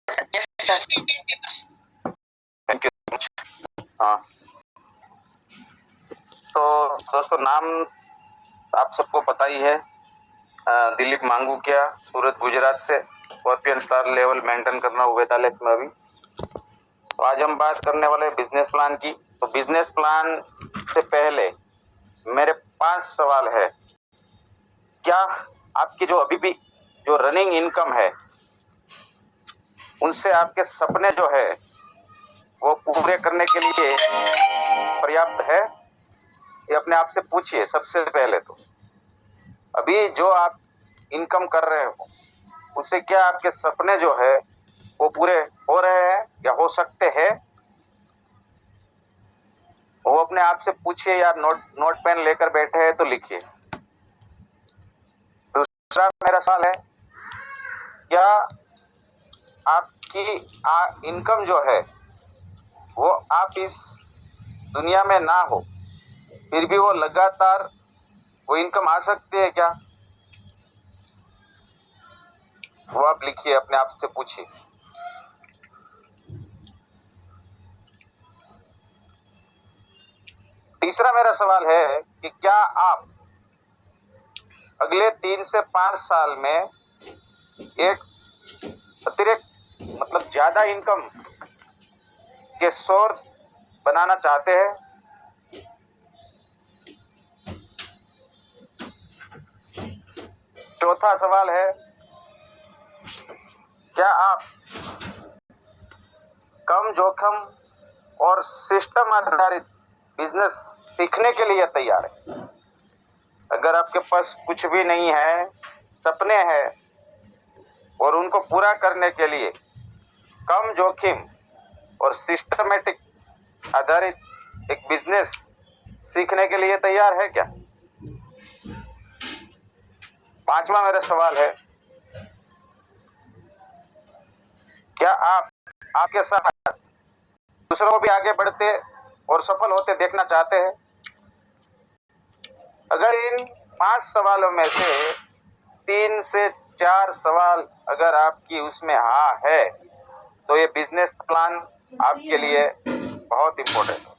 Thank you. हाँ, तो दोस्तों नाम आप सबको पता ही है, दिलीप मांगूकिया, सूरत गुजरात से, स्कॉर्पियन स्टार लेवल मेंटेन करना हुआ था लेक्स में अभी। तो आज हम बात करने वाले बिजनेस प्लान की। तो बिजनेस प्लान से पहले मेरे 5 सवाल है। क्या आपकी जो अभी भी जो रनिंग इनकम है उनसे आपके सपने जो है वो पूरे करने के लिए पर्याप्त है? ये अपने आप से पूछिए सबसे पहले। तो अभी जो आप इनकम कर रहे हो उससे क्या आपके सपने जो है वो पूरे हो रहे हैं या हो सकते हैं? वो अपने आप से पूछिए, या नोट पेन लेकर बैठे हैं तो लिखिए। दूसरा मेरा सवाल है, क्या आपकी इनकम जो है वो आप इस दुनिया में ना हो फिर भी वो लगातार वो इनकम आ सकती है क्या? वो आप लिखिए, अपने आप से पूछिए। तीसरा मेरा सवाल है कि क्या आप अगले 3 से 5 साल में एक अतिरिक्त मतलब ज्यादा इनकम के सोर्स बनाना चाहते हैं? चौथा सवाल है, क्या आप कम जोखिम और सिस्टम आधारित बिजनेस सीखने के लिए तैयार है? अगर आपके पास कुछ भी नहीं है, सपने हैं और उनको पूरा करने के लिए कम जोखिम और सिस्टमेटिक आधारित एक बिजनेस सीखने के लिए तैयार है क्या? पांचवा मेरा सवाल है, क्या आप आपके साथ दूसरों को भी आगे बढ़ते और सफल होते देखना चाहते हैं? अगर इन 5 सवालों में से 3 से 4 सवाल अगर आपकी उसमें हाँ है तो ये बिजनेस प्लान आपके लिए बहुत इंपॉर्टेंट है।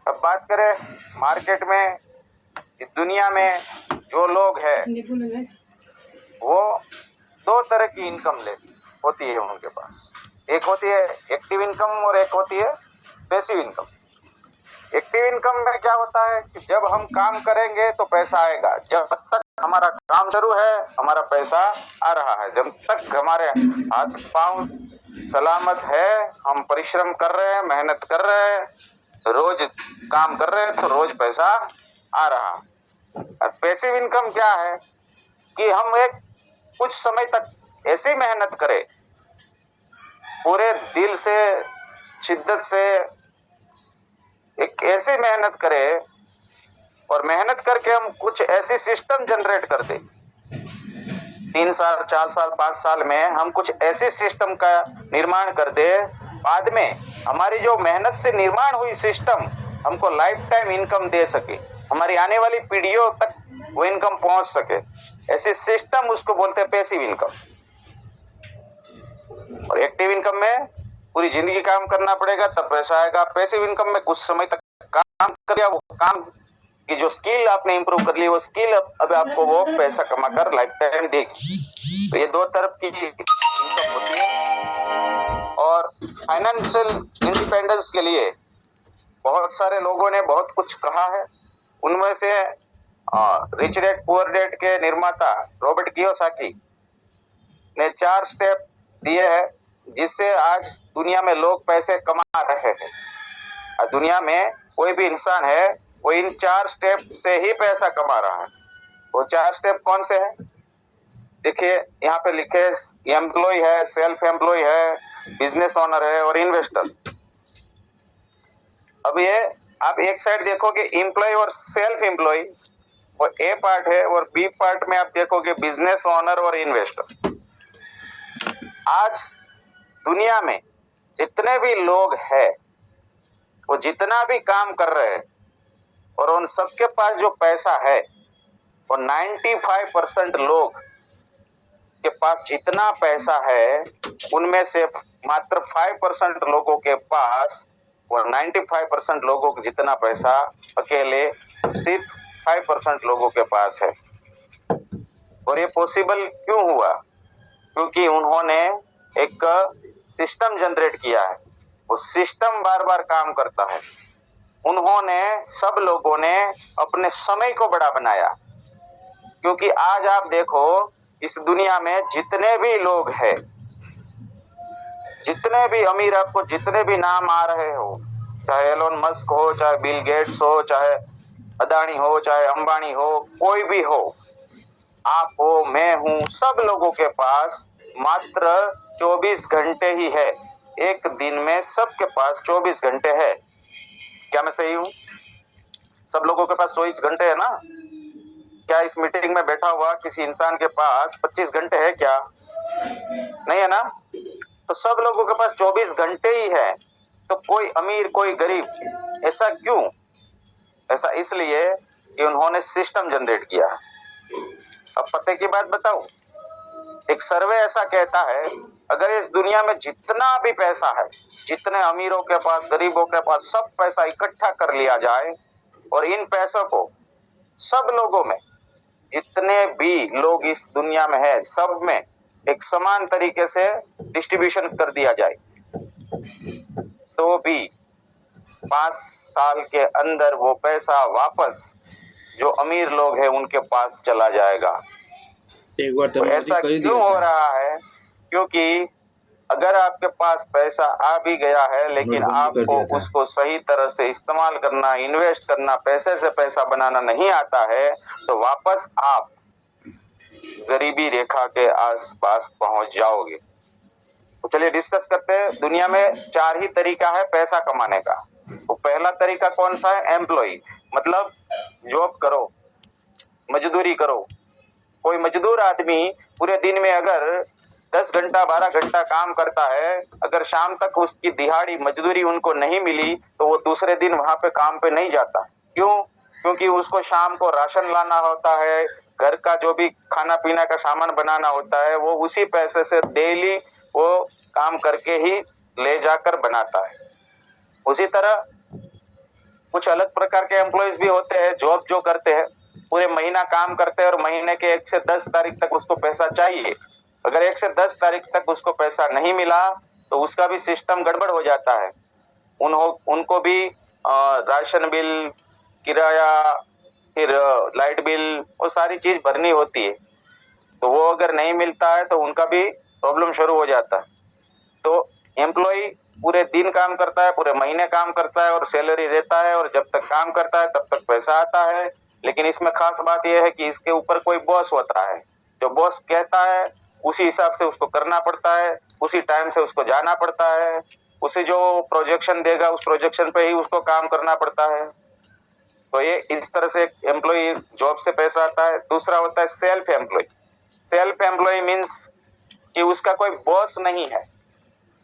अब बात करें मार्केट में, दुनिया में जो लोग हैं वो 2 तरह की इनकम होती है उनके पास। एक होती है एक्टिव इनकम और एक होती है पैसिव इनकम। एक्टिव इनकम में क्या होता है कि जब हम काम करेंगे तो पैसा आएगा। जब तक हमारा काम शुरू है हमारा पैसा आ रहा है। जब तक हमारे हाथ पांव सलामत है, हम परिश्रम कर रहे हैं, मेहनत कर रहे हैं, रोज काम कर रहे हैं तो रोज पैसा आ रहा। और पैसिव इनकम क्या है कि हम एक कुछ समय तक ऐसी मेहनत करें, पूरे दिल से, शिद्दत से एक ऐसी मेहनत करें और मेहनत करके हम कुछ ऐसी सिस्टम जनरेट कर दे। 3 साल 4 साल 5 साल में हम कुछ ऐसी सिस्टम का निर्माण कर दे, बाद में हमारी जो मेहनत से निर्माण हुई सिस्टम हमको लाइफ टाइम इनकम दे सके, हमारी आने वाली पीढ़ियों तक वो इनकम पहुंच सके। ऐसी सिस्टम उसको बोलते हैं पैसिव इनकम। और एक्टिव इनकम में पूरी जिंदगी काम करना पड़ेगा तब पैसा आएगा। पैसिव इनकम में कुछ समय तक काम कर लिया, वो काम की जो स्किल आपने इंप्रूव कर ली वो स्किल अब आपको वो पैसा कमाकर लाइफ टाइम देगी। तो ये 2 तरफ की इनकम होती है। और फाइनेंशियल इंडिपेंडेंस के लिए बहुत सारे लोगों ने बहुत कुछ कहा है। उनमें से रिच डैड पुअर डैड के निर्माता रॉबर्ट कियोसाकी ने 4 स्टेप दिए हैं जिससे आज दुनिया में लोग पैसे कमा रहे हैं। और दुनिया में कोई भी इंसान है वो इन 4 स्टेप से ही पैसा कमा रहा है। वो 4 स्टेप कौन से हैं? देखिए यहाँ पे लिखे, एम्प्लॉय है, सेल्फ एम्प्लॉय है, बिजनेस ओनर है और इन्वेस्टर। अब ये आप एक साइड देखोगे एम्प्लॉय और सेल्फ एम्प्लॉय, और ए पार्ट है, और बी पार्ट में आप देखोगे बिजनेस ओनर और इन्वेस्टर। आज दुनिया में जितने भी लोग हैं वो जितना भी काम कर रहे हैं और उन सबके पास जो पैसा है वो 95% लोग के पास जितना पैसा है उनमें से मात्र 5% लोगों के पास और 95% लोगों को जितना पैसा अकेले सिर्फ 5% लोगों के पास है। और ये पॉसिबल क्यों हुआ? क्योंकि उन्होंने एक सिस्टम जनरेट किया है। वो सिस्टम बार बार काम करता है। उन्होंने सब लोगों ने अपने समय को बड़ा बनाया। क्योंकि आज आप देखो इस दुनिया में जितने भी लोग हैं, जितने भी अमीर, आपको जितने भी नाम आ रहे हो, चाहे एलोन मस्क हो, चाहे बिल गेट्स हो, चाहे अदानी हो, चाहे अंबानी हो, कोई भी हो, आप हो, मैं हूं, सब लोगों के पास मात्र 24 घंटे ही है। एक दिन में सबके पास 24 घंटे है। क्या मैं सही हूं? सब लोगों के पास 24 घंटे है ना? क्या इस मीटिंग में बैठा हुआ किसी इंसान के पास 25 घंटे है क्या? नहीं है ना? तो सब लोगों के पास 24 घंटे ही है। तो कोई अमीर कोई गरीब, ऐसा क्यों? ऐसा इसलिए कि उन्होंने सिस्टम जनरेट किया। अब पते की बात बताऊं, एक सर्वे ऐसा कहता है अगर इस दुनिया में जितना भी पैसा है, जितने अमीरों के पास, गरीबों के पास, सब पैसा इकट्ठा कर लिया जाए और इन पैसों को सब लोगों में, जितने भी लोग इस दुनिया में है, सब में एक समान तरीके से डिस्ट्रीब्यूशन कर दिया जाए, तो भी 5 साल के अंदर वो पैसा वापस जो अमीर लोग हैं उनके पास चला जाएगा। एक बार तो ऐसा क्यों हो रहा है? क्योंकि अगर आपके पास पैसा आ भी गया है लेकिन आपको उसको सही तरह से इस्तेमाल करना, इन्वेस्ट करना, पैसे से पैसा बनाना नहीं आता है, तो वापस आप गरीबी रेखा के आसपास पहुंच जाओगे। तो चलिए डिस्कस करते हैं। दुनिया में 4 ही तरीका है पैसा कमाने का। तो पहला तरीका कौन सा है? एम्प्लॉय, मतलब जॉब करो, मजदूरी करो। कोई मजदूर आदमी पूरे दिन में अगर 10 घंटा 12 घंटा काम करता है, अगर शाम तक उसकी दिहाड़ी मजदूरी उनको नहीं मिली तो वो दूसरे दिन वहां पे काम पे नहीं जाता। क्यों? क्योंकि उसको शाम को राशन लाना होता है, घर का जो भी खाना पीना का सामान बनाना होता है, वो उसी पैसे से डेली वो काम करके ही ले जाकर बनाता है। उसी तरह कुछ अलग प्रकार के एम्प्लॉयज भी होते हैं, जॉब जो करते हैं, पूरे महीना काम करते हैं और महीने के 1 से 10 तारीख तक उसको पैसा चाहिए। अगर 1 से 10 तारीख तक उसको पैसा नहीं मिला तो उसका भी सिस्टम गड़बड़ हो जाता है। उनको भी राशन बिल, किराया, फिर लाइट बिल, वो सारी चीज भरनी होती है। तो वो अगर नहीं मिलता है तो उनका भी प्रॉब्लम शुरू हो जाता है। तो एम्प्लॉय पूरे दिन काम करता है, पूरे महीने काम करता है और सैलरी रहता है, और जब तक काम करता है तब तक पैसा आता है। लेकिन इसमें खास बात यह है कि इसके ऊपर कोई बॉस होता है। जो बॉस कहता है उसी हिसाब से उसको करना पड़ता है, उसी टाइम से उसको जाना पड़ता है, उसे जो प्रोजेक्शन देगा उस प्रोजेक्शन पे ही उसको काम करना पड़ता है। तो ये इस तरह से एम्प्लॉय जॉब से पैसा आता है। दूसरा होता है self employ. Self employ means कि उसका कोई बॉस नहीं है,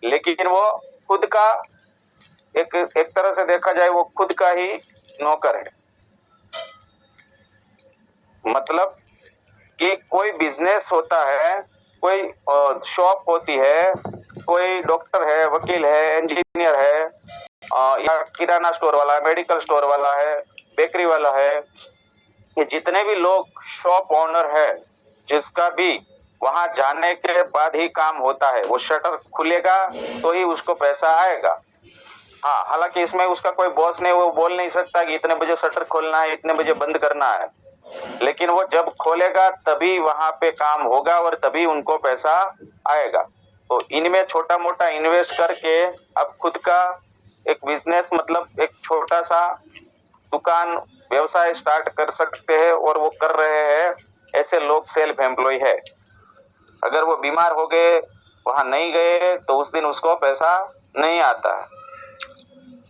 लेकिन वो खुद का एक तरह से देखा जाए वो खुद का ही नौकर है। मतलब कि कोई बिजनेस होता है, कोई शॉप होती है, कोई डॉक्टर है, वकील है, इंजीनियर है, या किराना स्टोर वाला है, मेडिकल स्टोर वाला है, बेकरी वाला है, ये जितने भी लोग शॉप ओनर है, जिसका भी वहां जाने के बाद ही काम होता है, वो शटर खुलेगा तो ही उसको पैसा आएगा। हाँ, हालांकि इसमें उसका कोई बॉस नहीं, वो बोल नहीं सकता कि इतने बजे शटर खोलना है, इतने बजे बंद करना है, लेकिन वो जब खोलेगा तभी वहां पे काम होगा और तभी उनको पैसा आएगा। तो इनमें छोटा मोटा इन्वेस्ट करके अब खुद का एक बिजनेस, मतलब एक छोटा सा दुकान, व्यवसाय स्टार्ट कर सकते हैं, और वो कर रहे हैं। ऐसे लोग सेल्फ एम्प्लॉय है। अगर वो बीमार हो गए, वहां नहीं गए, तो उस दिन उसको पैसा नहीं आता है,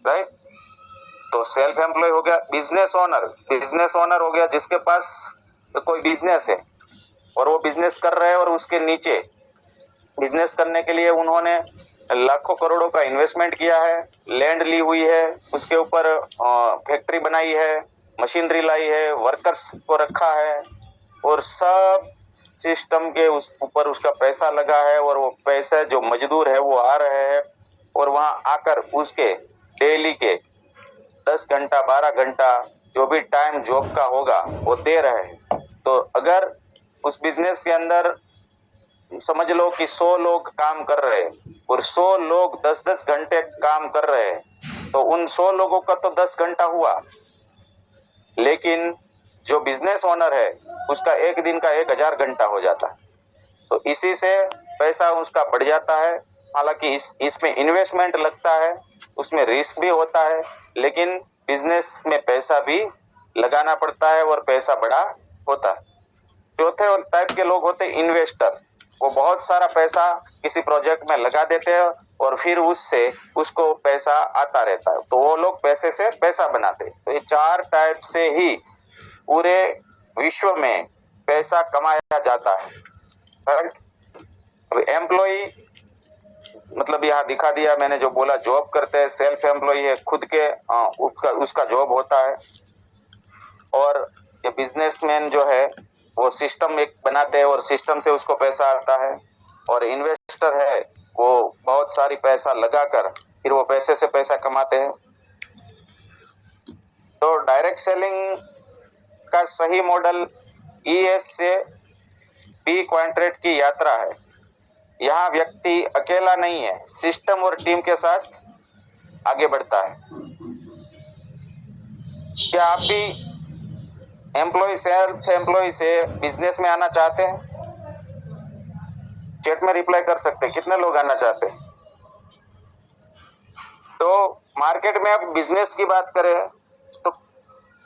राइट? तो सेल्फ एम्प्लॉय हो गया। बिजनेस ओनर हो गया जिसके पास कोई बिजनेस है और वो बिजनेस कर रहे हैं, और उसके नीचे बिजनेस करने के लिए उन्होंने लाखों करोड़ों का इन्वेस्टमेंट किया है, लैंड ली हुई है, उसके ऊपर फैक्ट्री बनाई है, मशीनरी लाई है, वर्कर्स को रखा है, और सब सिस्टम के उस ऊपर उसका पैसा लगा है और वो पैसे जो मजदूर है वो आ रहे हैं और वहां आकर उसके डेली के 10 घंटा 12 घंटा जो भी टाइम जॉब का होगा वो दे रहे हैं। तो अगर उस बिजनेस के अंदर समझ लो कि 100 लोग काम कर रहे हैं और 100 लोग 10-10 घंटे काम कर रहे हैं, तो उन 100 लोगों का तो 10 घंटा हुआ, लेकिन जो बिजनेस ओनर है उसका एक दिन का 1000 घंटा हो जाता है। तो इसी से पैसा उसका बढ़ जाता है। हालांकि इसमें इन्वेस्टमेंट लगता है, उसमें रिस्क भी होता है, लेकिन बिजनेस में पैसा भी लगाना पड़ता है और पैसा बड़ा होता है। चौथे टाइप के लोग होते हैं इन्वेस्टर। वो बहुत सारा पैसा किसी प्रोजेक्ट में लगा देते हैं और फिर उससे उसको पैसा आता रहता है, तो वो लोग पैसे से पैसा बनाते हैं। तो ये 4 टाइप से ही पूरे विश्व में पैसा कमाया जाता है। अब एम्प्लॉय मतलब यहाँ दिखा दिया मैंने, जो बोला जॉब करते हैं, सेल्फ एम्प्लॉय है, खुद के उसका जॉब होता है। और ये बिजनेसमैन जो है वो सिस्टम एक बनाते हैं और सिस्टम से उसको पैसा आता है। और इन्वेस्टर है वो बहुत सारी पैसा लगाकर फिर वो पैसे से पैसा कमाते हैं। तो डायरेक्ट सेलिंग का सही मॉडल ES से P क्वाड्रेंट की यात्रा है। यहाँ व्यक्ति अकेला नहीं है, सिस्टम और टीम के साथ आगे बढ़ता है। क्या आप भी एम्प्लॉय सेल्फ एम्प्लॉय से बिजनेस में आना चाहते हैं? चैट में रिप्लाई कर सकते हैं कितने लोग आना चाहते हैं। तो मार्केट में अब बिजनेस की बात करें तो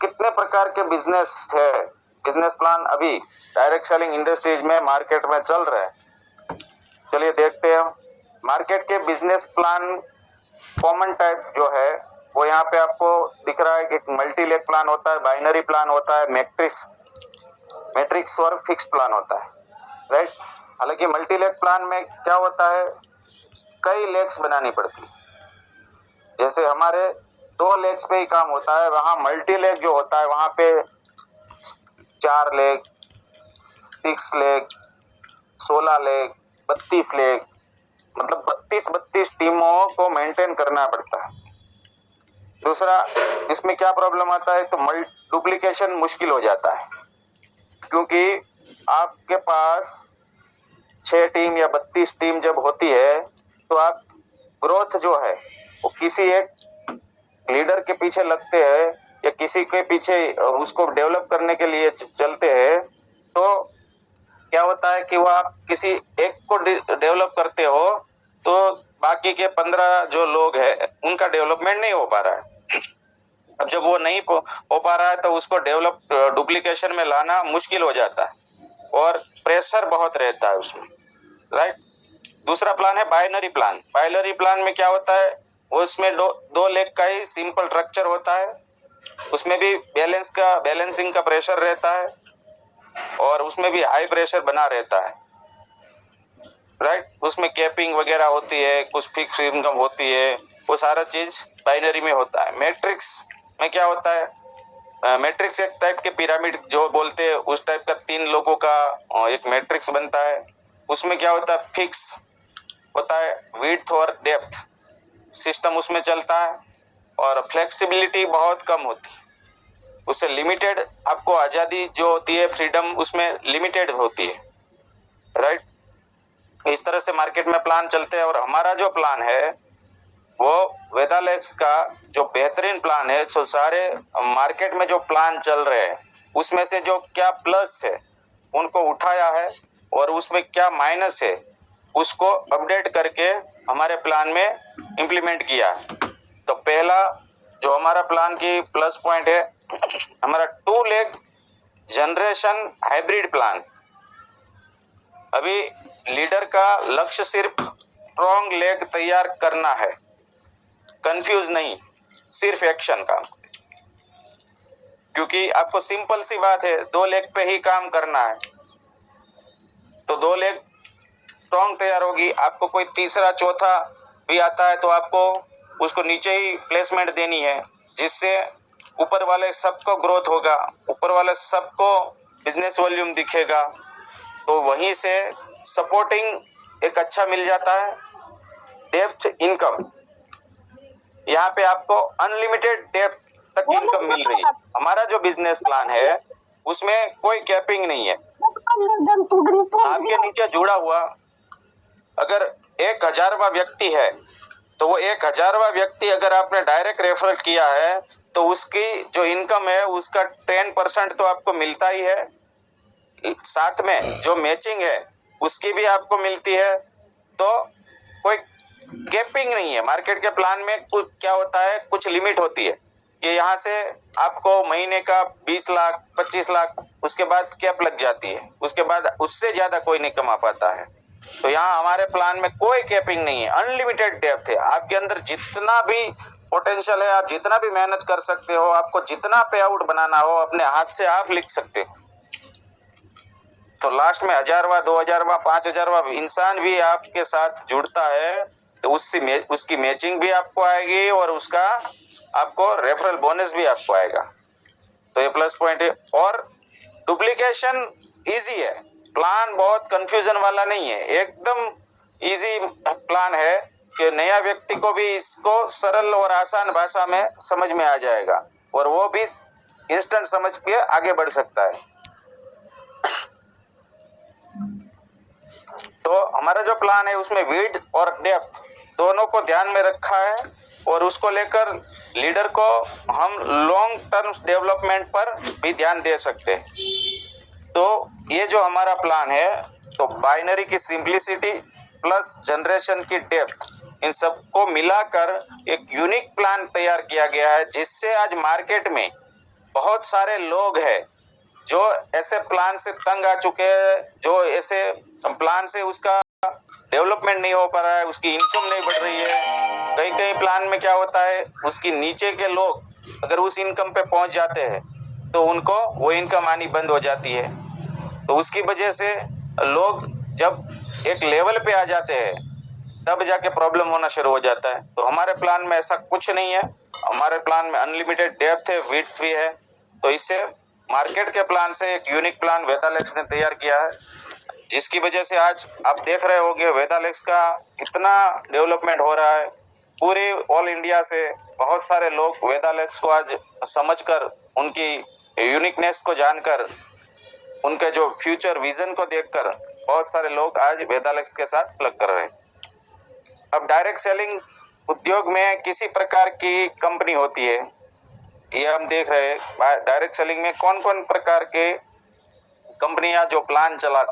कितने प्रकार के बिजनेस है, बिजनेस प्लान अभी डायरेक्ट सेलिंग इंडस्ट्रीज में मार्केट में चल रहे हैं। चलिए देखते हैं। मार्केट के बिजनेस प्लान कॉमन टाइप जो है वो यहाँ पे आपको दिख रहा है कि एक मल्टी लेग प्लान होता है, बाइनरी प्लान होता है, मैट्रिक्स और फिक्स प्लान होता है, राइट। हालांकि मल्टी लेग प्लान में क्या होता है, कई लेग्स बनानी पड़ती है। जैसे हमारे 2 लेग्स पे ही काम होता है, वहां मल्टी लेग जो होता है वहां पे 4 लेग, 6 लेग, 16 लेग, 32 लेग, मतलब 32 टीमों को मेंटेन करना पड़ता है। दूसरा इसमें क्या प्रॉब्लम आता है, तो डुप्लीकेशन मुश्किल हो जाता है, क्योंकि आपके पास 6 टीम या 32 टीम जब होती है तो आप ग्रोथ जो है वो किसी एक लीडर के पीछे लगते हैं या किसी के पीछे उसको डेवलप करने के लिए चलते हैं, तो क्या होता है कि वो आप किसी एक को डेवलप करते हो तो बाकी के 15 जो लोग हैं उनका डेवलपमेंट नहीं हो पा रहा है। अब जब वो नहीं हो पा रहा है तो उसको डुप्लीकेशन में लाना मुश्किल हो जाता है और प्रेशर बहुत रहता है उसमें, राइट। दूसरा प्लान है बाइनरी प्लान। बाइनरी प्लान में क्या होता है, उसमें 2 लेग का ही सिंपल स्ट्रक्चर होता है, उसमें भी बैलेंसिंग का प्रेशर रहता है और उसमें भी हाई प्रेशर बना रहता है, राइट। उसमें कैपिंग वगैरह होती है, कुछ फिक्स इनकम होती है, वो सारा चीज बाइनरी में होता है। मैट्रिक्स में क्या होता है, मैट्रिक्स एक टाइप के पिरामिड जो बोलते हैं उस टाइप का 3 लोगों का एक मैट्रिक्स बनता है। उसमें क्या होता है, फिक्स होता है, विड्थ और डेप्थ सिस्टम उसमें चलता है और फ्लेक्सिबिलिटी बहुत कम होती है, उससे लिमिटेड आपको आज़ादी जो होती है, फ्रीडम उसमें लिमिटेड होती है, राइट। इस तरह से मार्केट में प्लान चलते हैं और हमारा जो प्लान है वो वेदालेक्स का जो बेहतरीन प्लान है। तो सारे मार्केट में जो प्लान चल रहे हैं उसमें से जो क्या प्लस है उनको उठाया है और उसमें क्या माइनस है उसको अपडेट करके हमारे प्लान में इम्प्लीमेंट किया है। तो पहला जो हमारा प्लान की प्लस पॉइंट है हमारा 2 लेग जनरेशन हाइब्रिड प्लान। अभी लीडर का लक्ष्य सिर्फ स्ट्रॉन्ग लेग तैयार करना है, कंफ्यूज नहीं, सिर्फ एक्शन का। क्योंकि आपको सिंपल सी बात है, 2 लेग पे ही काम करना है, तो 2 लेग स्ट्रॉन्ग तैयार होगी। आपको कोई तीसरा चौथा भी आता है तो आपको उसको नीचे ही प्लेसमेंट देनी है, जिससे ऊपर वाले सबको ग्रोथ होगा, ऊपर वाले सबको बिजनेस वॉल्यूम दिखेगा, तो वहीं से सपोर्टिंग एक अच्छा मिल जाता है डेप्थ इनकम। यहाँ पे आपको अनलिमिटेड डेप्थ तक इनकम मिल रही है। हमारा जो बिजनेस प्लान है उसमें कोई कैपिंग नहीं है। आपके नीचे जुड़ा हुआ अगर 1000वां व्यक्ति है तो वो 1000वां व्यक्ति अगर आपने डायरेक्ट रेफर किया है तो उसकी जो इनकम है उसका 10% तो आपको मिलता ही है, साथ में जो मैचिंग है उसकी भी आपको मिलती है। तो कोई कैपिंग नहीं है। मार्केट के प्लान में कुछ क्या होता है, कुछ लिमिट होती है कि यहाँ से आपको महीने का 20 लाख 25 लाख उसके बाद कैप लग जाती है, उसके बाद उससे ज्यादा कोई नहीं कमा पाता है। तो यहाँ हमारे प्लान में कोई कैपिंग नहीं है, अनलिमिटेड डेप्थ है। आपके अंदर जितना भी पोटेंशियल है, आप जितना भी मेहनत कर सकते हो, आपको जितना पे आउट बनाना हो अपने हाथ से आप लिख सकते हो। तो लास्ट में 1000वां 2000वां 5000वां इंसान भी आपके साथ जुड़ता है तो उसकी मैचिंग भी आपको आएगी और उसका आपको रेफरल बोनस भी आपको आएगा। तो ये प्लस पॉइंट है। और डुप्लीकेशन इजी है, प्लान बहुत कंफ्यूजन वाला नहीं है, एकदम इजी प्लान है कि नया व्यक्ति को भी इसको सरल और आसान भाषा में समझ में आ जाएगा और वो भी इंस्टेंट समझ के आगे बढ़ सकता है। तो हमारा जो प्लान है उसमें विड्थ और डेप्थ दोनों को ध्यान में रखा है और उसको लेकर लीडर को हम लॉन्ग टर्म डेवलपमेंट पर भी ध्यान दे सकते हैं। तो ये जो हमारा प्लान है तो बाइनरी की सिंप्लिसिटी प्लस जनरेशन की डेप्थ, इन सबको मिलाकर एक यूनिक प्लान तैयार किया गया है जिससे आज मार्केट में बहुत सारे लोग हैं जो ऐसे प्लान से तंग आ चुके हैं, जो ऐसे प्लान से उसका डेवलपमेंट नहीं हो पा रहा है, उसकी इनकम नहीं बढ़ रही है। कई कई प्लान में क्या होता है, उसकी नीचे के लोग अगर उस इनकम पे पहुंच जाते हैं तो उनको वो इनकम आनी बंद हो जाती है। तो उसकी वजह से लोग जब एक लेवल पे आ जाते हैं तब जाके प्रॉब्लम होना शुरू हो जाता है। तो हमारे प्लान में ऐसा कुछ नहीं है, हमारे प्लान में अनलिमिटेड डेप्थ है, विड्थ भी है। तो इससे मार्केट के प्लान से एक यूनिक प्लान वेदालेक्स ने तैयार किया है, जिसकी वजह से आज आप देख रहे होंगे वेदालेक्स का कितना डेवलपमेंट हो रहा है। पूरे ऑल इंडिया से बहुत सारे लोग वेदालेक्स को आज समझकर, उनकी यूनिकनेस को जानकर, उनके जो फ्यूचर विजन को देखकर बहुत सारे लोग आज वेदालेक्स के साथ प्लग कर रहे हैं। अब डायरेक्ट सेलिंग उद्योग में किसी प्रकार की कंपनी होती है, ये हम देख रहे हैं। डायरेक्ट सेलिंग में कौन कौन प्रकार के कंपनियां जो प्लान चला,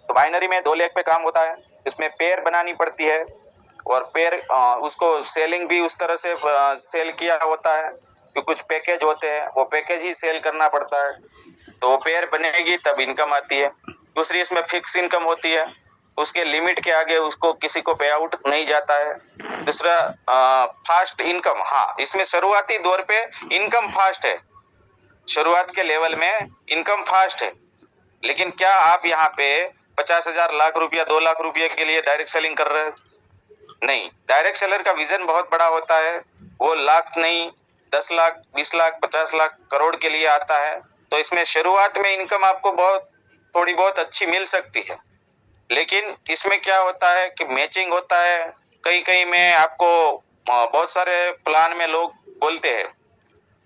तो बाइनरी में 2 लेख पे काम होता है, इसमें पेयर बनानी पड़ती है और पेयर उसको सेलिंग भी उस तरह से सेल किया होता है कि कुछ पैकेज होते हैं, वो पैकेज ही सेल करना पड़ता है। तो वो पेयर बनेगी तब इनकम आती है। दूसरी इसमें फिक्स इनकम होती है, उसके लिमिट के आगे उसको किसी को पे आउट नहीं जाता है। दूसरा फास्ट इनकम, हाँ इसमें शुरुआती दौर पे इनकम फास्ट है, शुरुआत के लेवल में इनकम फास्ट है। लेकिन क्या आप यहाँ पे 50,000 लाख रुपया 2 लाख रुपये के लिए डायरेक्ट सेलिंग कर रहे हैं? नहीं, डायरेक्ट सेलर का विजन बहुत बड़ा होता है, वो लाख नहीं 10 लाख 20 लाख 50 लाख करोड़ के लिए आता है। तो इसमें शुरुआत में इनकम आपको थोड़ी बहुत अच्छी मिल सकती है, लेकिन इसमें क्या होता है कि मैचिंग होता है। कहीं कहीं में आपको बहुत सारे प्लान में लोग बोलते हैं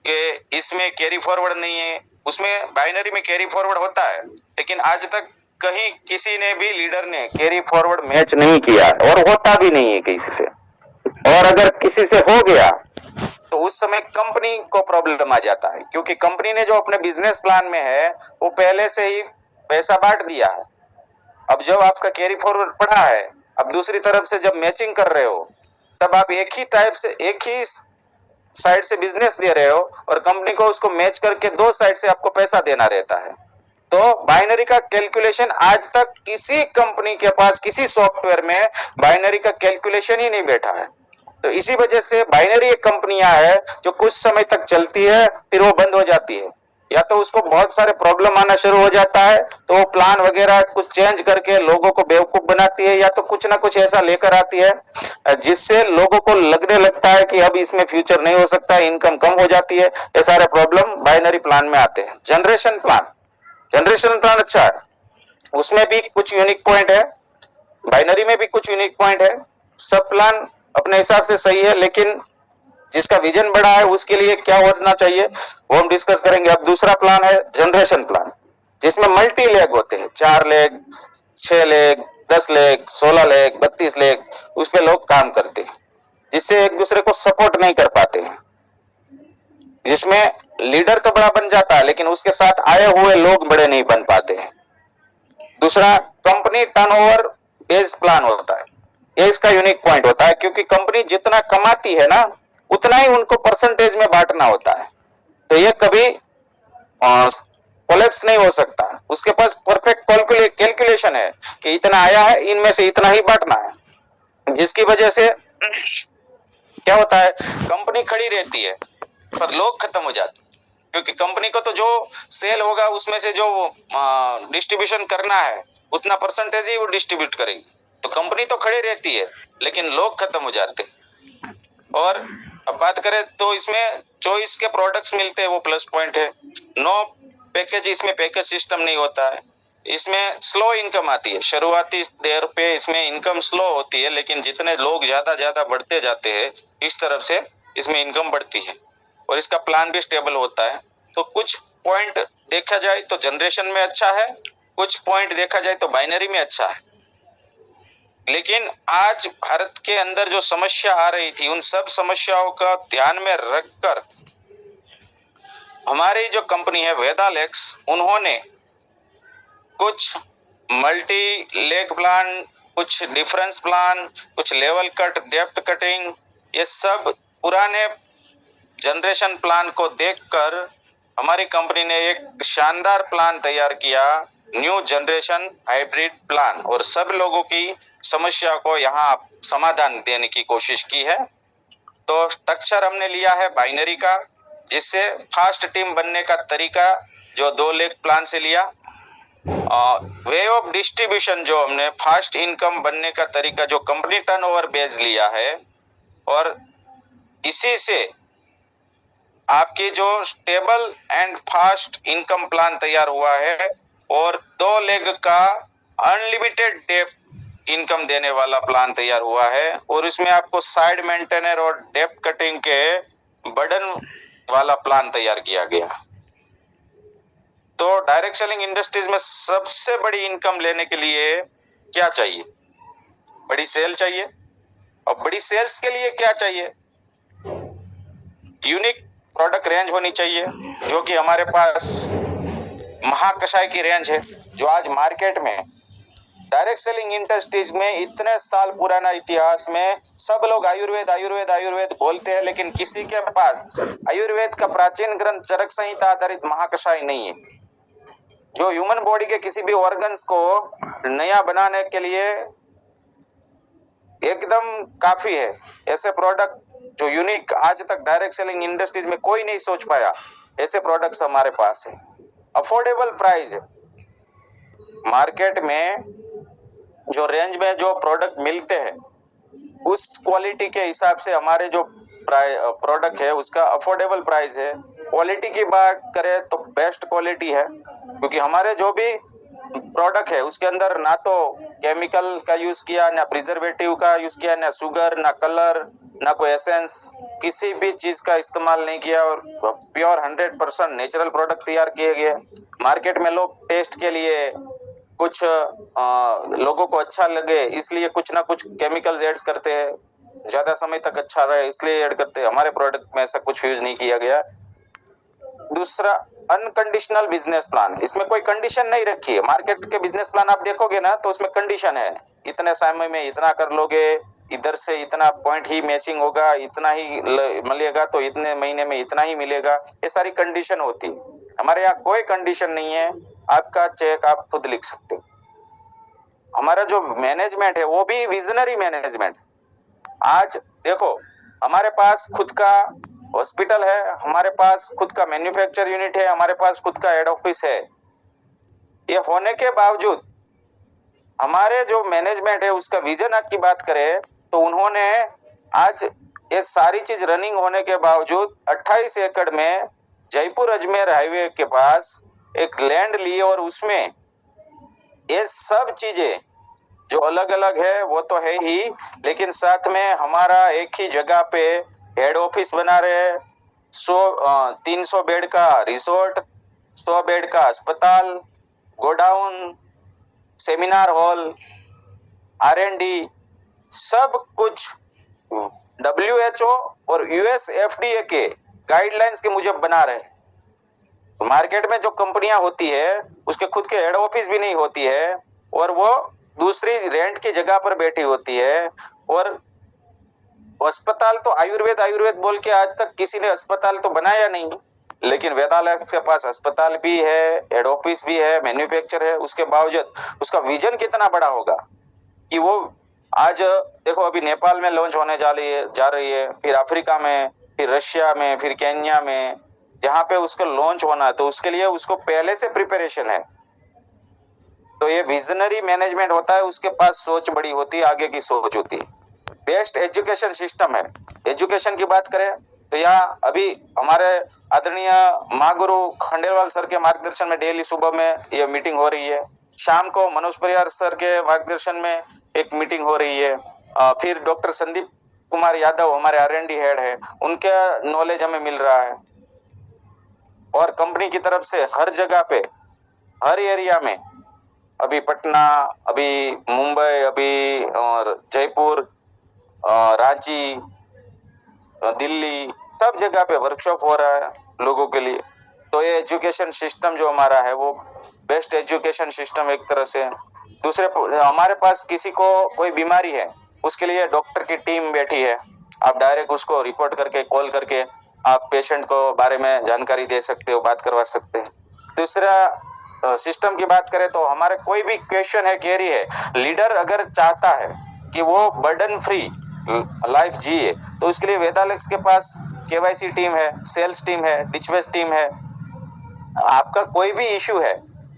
कि इसमें कैरी फॉरवर्ड नहीं है, उसमें बाइनरी में कैरी फॉरवर्ड होता है, लेकिन आज तक कहीं किसी ने भी लीडर ने कैरी फॉरवर्ड मैच नहीं किया और होता भी नहीं है किसी से। और अगर किसी से हो गया तो उस समय कंपनी को प्रॉब्लम आ जाता है, क्योंकि कंपनी ने जो अपने बिजनेस प्लान में है वो पहले से ही पैसा बांट दिया है। अब जब आपका कैरी फॉरवर्ड पड़ा है, अब दूसरी तरफ से जब मैचिंग कर रहे हो तब आप एक ही साइड से बिजनेस दे रहे हो और कंपनी को उसको मैच करके 2 साइड से आपको पैसा देना रहता है। तो बाइनरी का कैलकुलेशन आज तक किसी कंपनी के पास, किसी सॉफ्टवेयर में बाइनरी का कैलकुलेशन ही नहीं बैठा है। तो इसी वजह से बाइनरी एक कंपनियां है जो कुछ समय तक चलती है फिर वो बंद हो जाती है, या तो उसको बहुत सारे प्रॉब्लम आना शुरू हो जाता है, तो वो प्लान वगैरह कुछ चेंज करके लोगों को बेवकूफ बनाती है, या तो कुछ ना कुछ ऐसा लेकर आती है जिससे लोगों को लगने लगता है कि अब इसमें फ्यूचर नहीं हो सकता, इनकम कम हो जाती है। ये सारे प्रॉब्लम बाइनरी प्लान में आते हैं। जनरेशन प्लान अच्छा है, उसमें भी कुछ यूनिक पॉइंट है, बाइनरी में भी कुछ यूनिक पॉइंट है। सब प्लान अपने हिसाब से सही है, लेकिन जिसका विजन बड़ा है उसके लिए क्या होना चाहिए वो हम डिस्कस करेंगे। अब दूसरा प्लान है जनरेशन प्लान, जिसमें मल्टी लेग होते हैं, 4 leg, 6 leg, 10 leg, 16 leg, 32 leg, उस पे लोग काम करते हैं, जिससे एक दूसरे को सपोर्ट नहीं कर पाते हैं, जिसमें लीडर तो बड़ा बन जाता है लेकिन उसके साथ आए हुए लोग बड़े नहीं बन पाते हैं। दूसरा कंपनी टर्नओवर बेस्ड प्लान होता है, ये इसका यूनिक पॉइंट होता है, क्योंकि कंपनी जितना कमाती है ना उतना ही उनको परसेंटेज में बांटना होता है, तो ये कभी कोलैप्स नहीं हो सकता। उसके पास परफेक्ट कैलकुलेशन है कि इतना आया है, इनमें से इतना ही बांटना है, जिसकी वजह से क्या होता है, कंपनी खड़ी रहती है पर लोग खत्म हो जाते हैं, क्योंकि कंपनी को तो जो सेल होगा उसमें से जो डिस्ट्रीब्यूशन करना है उतना परसेंटेज ही वो डिस्ट्रीब्यूट करेगी, तो कंपनी तो खड़ी रहती है लेकिन लोग खत्म हो जाते हैं। और अब बात करें तो इसमें चॉइस के प्रोडक्ट्स मिलते हैं, वो प्लस पॉइंट है। नो पैकेज, इसमें पैकेज सिस्टम नहीं होता है। इसमें स्लो इनकम आती है, शुरुआती देर पे इसमें इनकम स्लो होती है, लेकिन जितने लोग ज्यादा बढ़ते जाते हैं इस तरफ से इसमें इनकम बढ़ती है, और इसका प्लान भी स्टेबल होता है। तो कुछ पॉइंट देखा जाए तो जनरेशन में अच्छा है, कुछ पॉइंट देखा जाए तो बाइनरी में अच्छा है। लेकिन आज भारत के अंदर जो समस्या आ रही थी, उन सब समस्याओं का ध्यान में रखकर हमारी जो कंपनी है वेदालेक्स, उन्होंने कुछ मल्टी लेग प्लान, कुछ डिफरेंस प्लान, कुछ लेवल कट, डेप्थ कटिंग, ये सब पुराने जनरेशन प्लान को देखकर हमारी कंपनी ने एक शानदार प्लान तैयार किया, न्यू जनरेशन हाइब्रिड प्लान, और सब लोगों की समस्या को यहाँ समाधान देने की कोशिश की है। तो स्ट्रक्चर हमने लिया है बाइनरी का, जिससे फास्ट टीम बनने का तरीका जो 2 लेग प्लान से लिया, वे ऑफ डिस्ट्रीब्यूशन जो हमने फास्ट इनकम बनने का तरीका जो कंपनी टर्नओवर बेस लिया है, और इसी से आपकी जो stable and fast income plan तैयार हुआ है, और 2 लेग का अनलिमिटेड डेप्थ इनकम देने वाला प्लान तैयार हुआ है, और इसमें आपको साइड मेंटेनर और डेप्थ कटिंग के बर्डन वाला प्लान तैयार किया गया। तो डायरेक्ट सेलिंग इंडस्ट्रीज में सबसे बड़ी इनकम लेने के लिए क्या चाहिए? बड़ी सेल चाहिए, और बड़ी सेल्स के लिए क्या चाहिए? यूनिक प्रोडक्ट रेंज होनी चाहिए, जो कि हमारे पास महाकषाय की रेंज है, जो आज मार्केट में डायरेक्ट सेलिंग इंडस्ट्रीज में इतने साल पुराना इतिहास में सब लोग आयुर्वेद आयुर्वेद आयुर्वेद बोलते हैं, लेकिन किसी के पास आयुर्वेद का प्राचीन ग्रंथ चरक संहिता आधारित महाकषाय नहीं है, जो ह्यूमन बॉडी के किसी भी ऑर्गन्स को नया बनाने के लिए एकदम काफी है। ऐसे प्रोडक्ट जो यूनिक आज तक डायरेक्ट सेलिंग इंडस्ट्रीज में कोई नहीं सोच पाया, ऐसे प्रोडक्ट्स हमारे पास है। अफोर्डेबल प्राइस, मार्केट में जो रेंज में जो प्रोडक्ट मिलते हैं उस क्वालिटी के हिसाब से हमारे जो प्रोडक्ट है उसका अफोर्डेबल प्राइस है। क्वालिटी की बात करें तो बेस्ट क्वालिटी है, क्योंकि हमारे जो भी प्रोडक्ट है उसके अंदर ना तो केमिकल का यूज किया, ना प्रिजर्वेटिव का यूज किया, ना शुगर, ना कलर, ना कोई एसेंस, किसी भी चीज का इस्तेमाल नहीं किया, और प्योर 100% नेचुरल प्रोडक्ट तैयार किए गए। मार्केट में लोग टेस्ट के लिए कुछ लोगों को अच्छा लगे इसलिए कुछ ना कुछ केमिकल्स ऐड करते हैं, ज्यादा समय तक अच्छा रहे इसलिए ऐड करते हैं। हमारे प्रोडक्ट में ऐसा कुछ यूज नहीं किया गया। दूसरा, अनकंडीशनल बिजनेस प्लान, इसमें कोई कंडीशन नहीं रखी है। मार्केट के बिजनेस प्लान आप देखोगे ना तो उसमें कंडीशन है, इतने समय में इतना कर लोगे, इधर से इतना पॉइंट ही मैचिंग होगा, इतना ही मिलेगा, तो इतने महीने में इतना ही मिलेगा, ये सारी कंडीशन होती है। हमारे यहाँ कोई कंडीशन नहीं है, आपका चेक आप खुद लिख सकते हो। हमारा जो मैनेजमेंट है वो भी विजनरी मैनेजमेंट। आज देखो हमारे पास खुद का हॉस्पिटल है, हमारे पास खुद का मैन्युफैक्चर यूनिट है, हमारे पास खुद का हेड ऑफिस है। ये होने के बावजूद हमारे जो मैनेजमेंट है उसका विजन की बात करें तो उन्होंने आज ये सारी चीज रनिंग होने के बावजूद 28 एकड़ में जयपुर अजमेर हाईवे के पास एक लैंड ली और उसमें ये सब चीजें जो अलग अलग है वो तो है ही, लेकिन साथ में हमारा एक ही जगह पे हेड ऑफिस बना रहे हैं। 300 बेड का रिसोर्ट, 100 बेड का अस्पताल, गोडाउन, सेमिनार हॉल, R&D, सब कुछ WHO और US FDA के गाइडलाइंस के मुजब बना रहे हैं। मार्केट में जो कंपनियां होती है उसके खुद के हेड ऑफिस भी नहीं होती है और वो दूसरी रेंट की जगह पर बैठी होती है। और अस्पताल तो आयुर्वेद बोल के आज तक किसी ने अस्पताल तो बनाया नहीं, लेकिन वेदालैक्स के पास अस्पताल भी है, हेड ऑफिस भी है, मैन्युफैक्चर है। उसके बावजूद उसका विजन कितना बड़ा होगा कि वो आज देखो अभी नेपाल में लॉन्च होने जा रही है, फिर अफ्रीका में, फिर रशिया में, फिर केन्या में, जहां पे उसका लॉन्च होना है तो उसके लिए उसको पहले से प्रिपरेशन है। तो ये विजनरी मैनेजमेंट होता है, उसके पास सोच बड़ी होती है, आगे की सोच होती है। बेस्ट एजुकेशन सिस्टम है। एजुकेशन की बात करें तो यहाँ अभी हमारे आदरणीय महागुरु खंडेलवाल सर के मार्गदर्शन में डेली सुबह में ये मीटिंग हो रही है। शाम को मनोज परिहार सर के मार्गदर्शन में एक मीटिंग हो रही है। फिर डॉक्टर संदीप कुमार यादव हमारे R&D हेड है, उनका नॉलेज हमें मिल रहा है। और कंपनी की तरफ से हर जगह पे, हर एरिया में, अभी पटना, अभी मुंबई, अभी और जयपुर, रांची, दिल्ली, सब जगह पे वर्कशॉप हो रहा है लोगों के लिए। तो ये एजुकेशन सिस्टम जो हमारा है वो बेस्ट एजुकेशन सिस्टम एक तरह से। दूसरे हमारे पास किसी को कोई बीमारी है उसके लिए डॉक्टर की टीम बैठी है, आप डायरेक्ट उसको रिपोर्ट करके, कॉल करके आप पेशेंट को बारे में जानकारी दे सकते हो, बात करवा सकते हैं। दूसरा सिस्टम की बात करें तो हमारे कोई भी क्वेश्चन है, क्वेरी है, लीडर अगर चाहता है कि वो बर्डन फ्री लाइफ जिए तो उसके लिए वेदालेक्स के पास KYC टीम है, सेल्स टीम है, डिचवेस टीम है। आपका कोई भी इश्यू है,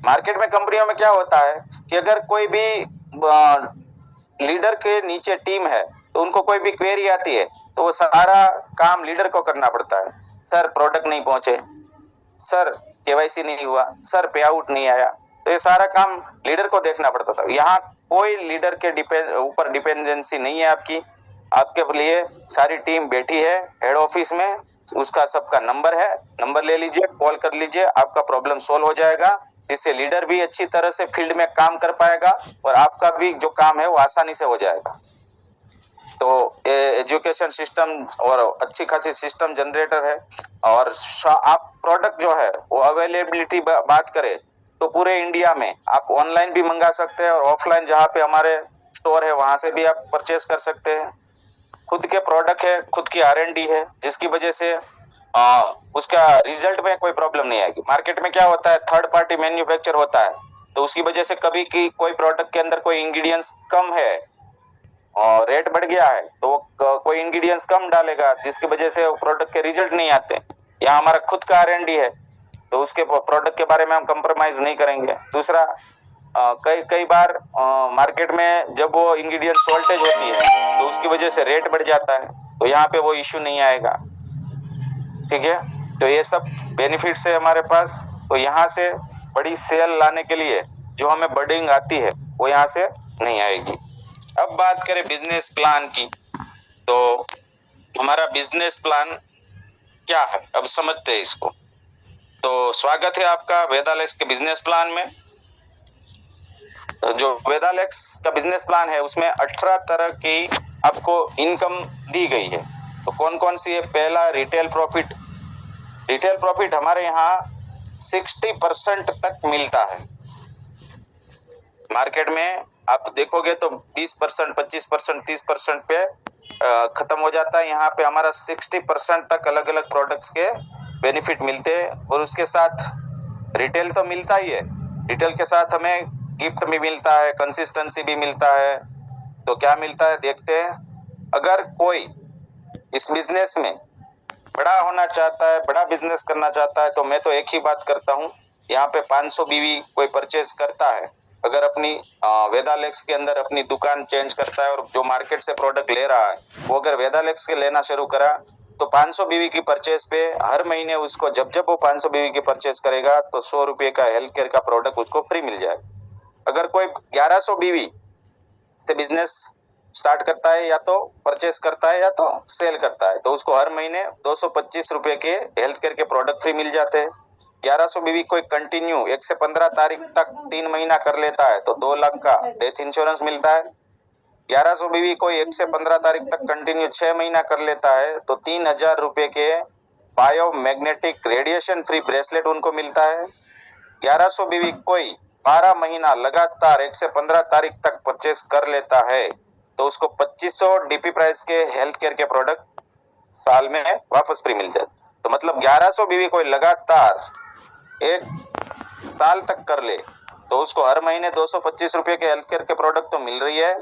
मार्केट में कंपनियों में क्या होता है कि अगर कोई भी लीडर के नीचे टीम है तो उनको कोई भी क्वेरी आती है तो वो सारा काम लीडर को करना पड़ता है। सर प्रोडक्ट नहीं पहुंचे, सर KYC नहीं हुआ, सर पे आउट नहीं आया, तो ये सारा काम लीडर को देखना पड़ता था। यहाँ कोई लीडर के ऊपर डिपेंडेंसी नहीं है आपके लिए सारी टीम बैठी है हेड ऑफिस में, उसका सबका नंबर है, नंबर ले लीजिए, कॉल कर लीजिए, आपका प्रॉब्लम सोल्व हो जाएगा, जिससे लीडर भी अच्छी तरह से फील्ड में काम कर पाएगा और आपका भी जो काम है वो आसानी से हो जाएगा। तो ये एजुकेशन सिस्टम और अच्छी खासी सिस्टम जनरेटर है। और आप प्रोडक्ट जो है वो अवेलेबिलिटी बात करें तो पूरे इंडिया में आप ऑनलाइन भी मंगा सकते हैं और ऑफलाइन जहाँ पे हमारे स्टोर है वहां से भी आप परचेस कर सकते हैं। खुद के प्रोडक्ट है, खुद की R&D है, जिसकी वजह से उसका रिजल्ट में कोई प्रॉब्लम नहीं आएगी। मार्केट में क्या होता है, थर्ड पार्टी मैन्युफैक्चर होता है तो उसकी वजह से कभी की कोई प्रोडक्ट के अंदर कोई इंग्रेडिएंट्स कम है और रेट बढ़ गया है तो वो कोई इंग्रेडिएंट्स कम डालेगा, जिसकी वजह से प्रोडक्ट के रिजल्ट नहीं आते। यहाँ हमारा खुद का R&D है तो उसके प्रोडक्ट के बारे में हम कंप्रोमाइज नहीं करेंगे। दूसरा कई बार मार्केट में जब वो इंग्रेडिएंट शॉर्टेज होती है तो उसकी वजह से रेट बढ़ जाता है, तो यहाँ पे वो इश्यू नहीं आएगा। ठीक है, तो ये सब बेनिफिट्स है हमारे पास। तो यहाँ से बड़ी सेल लाने के लिए जो हमें बर्डिंग आती है वो यहाँ से नहीं आएगी। अब बात करें बिजनेस प्लान की, तो हमारा बिजनेस प्लान क्या है अब समझते हैं इसको। तो स्वागत है आपका वेदालेक्स के बिजनेस प्लान में। जो वेदालेक्स का बिजनेस प्लान है उसमें 18 तरह की आपको इनकम दी गई है। तो कौन कौन सी है? पहला रिटेल प्रॉफिट। रिटेल प्रॉफिट हमारे यहाँ 60% तक मिलता है। मार्केट में आप देखोगे तो 20%, 25%, 30% पे खत्म हो जाता है। यहाँ पे हमारा 60% तक अलग अलग प्रोडक्ट्स के बेनिफिट मिलते हैं और उसके साथ रिटेल तो मिलता ही है, रिटेल के साथ हमें गिफ्ट भी मिलता है, कंसिस्टेंसी भी मिलता है। तो क्या मिलता है देखते हैं। अगर कोई इस बिजनेस में बड़ा होना चाहता है, बड़ा बिजनेस करना चाहता है, तो मैं तो एक ही बात करता हूँ, यहाँ पे 500 बीवी कोई परचेज करता है, अगर अपनी वेदालेक्स के अंदर अपनी दुकान चेंज करता है और जो मार्केट से प्रोडक्ट ले रहा है वो अगर वेदालेक्स के लेना शुरू करा तो 500 बीवी की परचेज पे हर महीने उसको जब जब वो 500 बीवी की परचेज करेगा तो 100 रुपये का हेल्थ केयर का प्रोडक्ट उसको फ्री मिल जाए। अगर कोई 1100 बीवी से बिजनेस स्टार्ट करता है, या तो परचेस करता है या तो सेल करता है, तो उसको हर महीने 225 रुपए के हेल्थ केयर के प्रोडक्ट फ्री मिल जाते हैं। 1100 बीवी कोई कंटिन्यू 1 से 15 तारीख तक 3 महीना कर लेता है तो 2 लाख का डेथ इंश्योरेंस मिलता है। 1100 बीवी कोई 1 से 15 तारीख तक कंटिन्यू 6 महीना कर लेता है तो 3000 रुपए के बायोमैग्नेटिक रेडिएशन फ्री ब्रेसलेट उनको मिलता है। 1100 बीवी कोई 12 महीना लगातार 1 से 15 तारीख तक परचेस कर लेता है तो उसको 2500 डीपी प्राइस के हेल्थ केयर के प्रोडक्ट साल में वापस फ्री मिल जाते। तो मतलब 1100 बीवी कोई लगातार 1 साल तक कर ले तो उसको हर महीने 225 रुपए के हेल्थ केयर के प्रोडक्ट तो मिल रही है,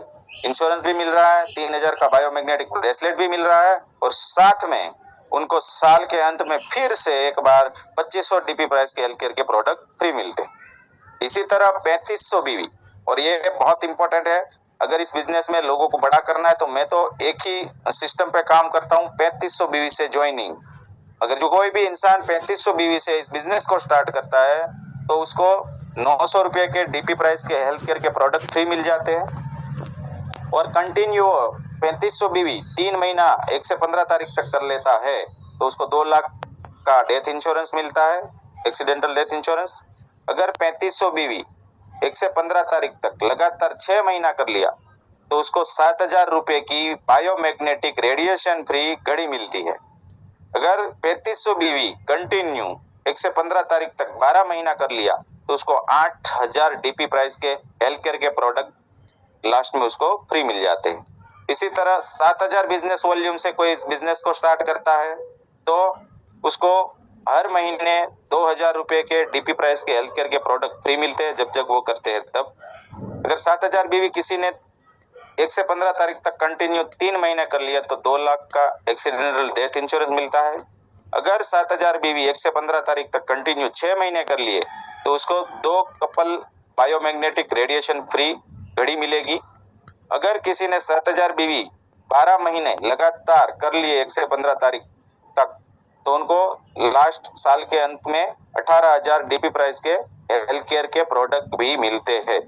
इंश्योरेंस भी मिल रहा है, 3000 का बायोमैग्नेटिक ब्रेसलेट भी मिल रहा है, और साथ में उनको साल के अंत में फिर से एक बार 2500 डीपी प्राइस के हेल्थ केयर के प्रोडक्ट फ्री मिलते हैं। इसी तरह 3500 बीवी, और ये बहुत इंपॉर्टेंट है, अगर इस बिजनेस में लोगों को बड़ा करना है तो मैं तो एक ही सिस्टम पे काम करता हूँ, 3500 बीवी से ज्वाइनिंग। अगर जो कोई भी इंसान 3500 बीवी से इस बिजनेस को स्टार्ट करता है तो उसको 900 रुपए के डीपी प्राइस के हेल्थ केयर के प्रोडक्ट फ्री मिल जाते हैं, और कंटिन्यू 3500 बीवी 3 महीना 1 से 15 तारीख तक कर लेता है तो उसको 2 लाख का डेथ इंश्योरेंस मिलता है, एक्सीडेंटल डेथ इंश्योरेंस। अगर 3500 बीवी 1 से 15 तारीख तक लगातार 6 महीना कर लिया तो उसको 7000 रुपए की बायोमैग्नेटिक रेडिएशन फ्री घड़ी मिलती है। अगर 3500 बीवी कंटिन्यू 1 से 15 तारीख तक 12 महीना कर लिया तो उसको 8000 डीपी प्राइस के हेल्थ केयर के प्रोडक्ट लास्ट में उसको फ्री मिल जाते हैं। इसी तरह 7000 बिजनेस वॉल्यूम से कोई इस बिजनेस को स्टार्ट करता है तो उसको हर महीने 2000 रुपए के डीपी प्राइस के हेल्थ केयर के प्रोडक्ट फ्री मिलते हैं जब जब वो करते हैं तब। अगर 7000 बीवी किसी ने 1 से 15 तारीख तक कंटिन्यू 3 महीने कर लिया तो 2 लाख का एक्सीडेंटल डेथ इंश्योरेंस मिलता है। अगर 7000 बीवी 1 से 15 तारीख तक कंटिन्यू 6 महीने कर लिए तो उसको 2 कपल बायोमैग्नेटिक रेडिएशन फ्री घड़ी मिलेगी। अगर किसी ने 6000 बीवी 12 महीने लगातार कर लिए 1 से 15 तारीख तक तो उनको लास्ट साल के अंत में 18000 डीपी प्राइस के हेल्थ केयर के प्रोडक्ट भी मिलते हैं।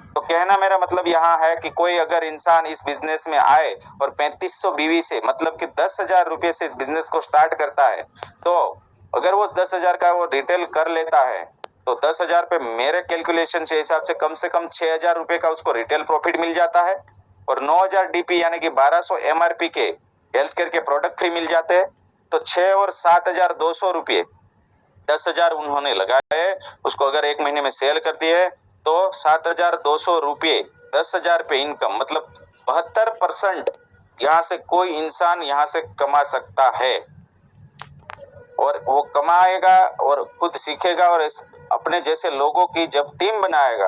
तो कहना मेरा मतलब यहाँ है कि कोई अगर इंसान इस बिजनेस में आए और 3500 बीवी से मतलब कि 10,000 रुपये से इस बिजनेस को स्टार्ट करता है तो अगर वो 10,000 का वो रिटेल कर लेता है तो 10,000 पे मेरे कैलकुलेशन के हिसाब से कम 6,000 रुपये का उसको रिटेल प्रॉफिट मिल जाता है, और 9,000 डीपी यानी कि 1200 एमआरपी के हेल्थ केयर के प्रोडक्ट फ्री मिल जाते हैं। तो 6 और 7,200 रुपये 10,000 उन्होंने लगाए, उसको अगर एक महीने में सेल कर दिए तो 7,200 रुपये 10,000 पे इनकम, मतलब 72% यहाँ से कोई इंसान यहाँ से कमा सकता है, और वो कमाएगा और खुद सीखेगा और अपने जैसे लोगों की जब टीम बनाएगा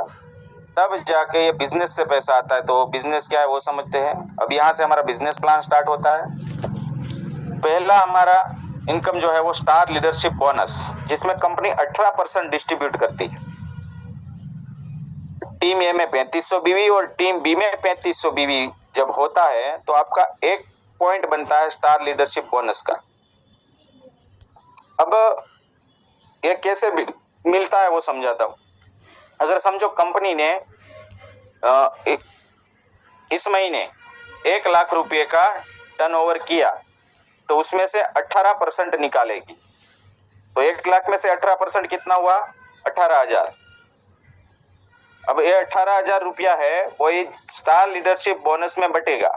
तब जाके ये बिजनेस से पैसा आता है। तो बिजनेस क्या है वो समझते हैं। अब यहाँ से हमारा बिजनेस प्लान स्टार्ट होता है। पहला हमारा इनकम जो है वो स्टार लीडरशिप बोनस, जिसमें कंपनी 18% डिस्ट्रीब्यूट करती है। टीम ए में 3500 बीवी और टीम बी में 3500 बीवी जब होता है तो आपका 1 पॉइंट बनता है स्टार लीडरशिप बोनस का। अब ये कैसे मिलता है वो समझाता हूँ। अगर समझो कंपनी ने इस महीने 1 लाख रुपए का टर्नओवर किया तो उसमें से 18% निकालेगी, तो 1 लाख में से 18% कितना हुआ? 18,000। अब ये 18,000 रुपया है वो स्टार लीडरशिप बोनस में बटेगा।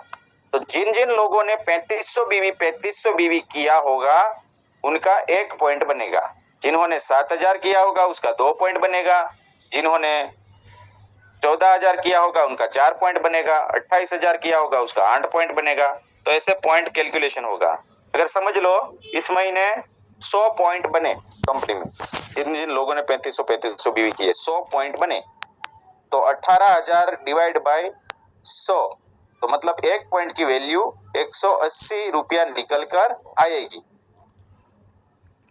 तो जिन जिन लोगों ने 3500 बीवी किया होगा उनका 1 पॉइंट बनेगा, जिन्होंने 7,000 किया होगा उसका 2 पॉइंट बनेगा, जिन्होंने 14,000 किया होगा उनका 4 पॉइंट बनेगा, 28,000 किया होगा उसका 8 पॉइंट बनेगा। तो ऐसे पॉइंट कैलकुलेशन होगा। अगर समझ लो इस महीने 100 पॉइंट बने कंपनी में, जिन जिन लोगों ने 3500 बीवी किए 100 पॉइंट बने तो 18,000 डिवाइड बाय 100, तो मतलब 1 पॉइंट की वैल्यू 180 रुपया निकल कर आएगी।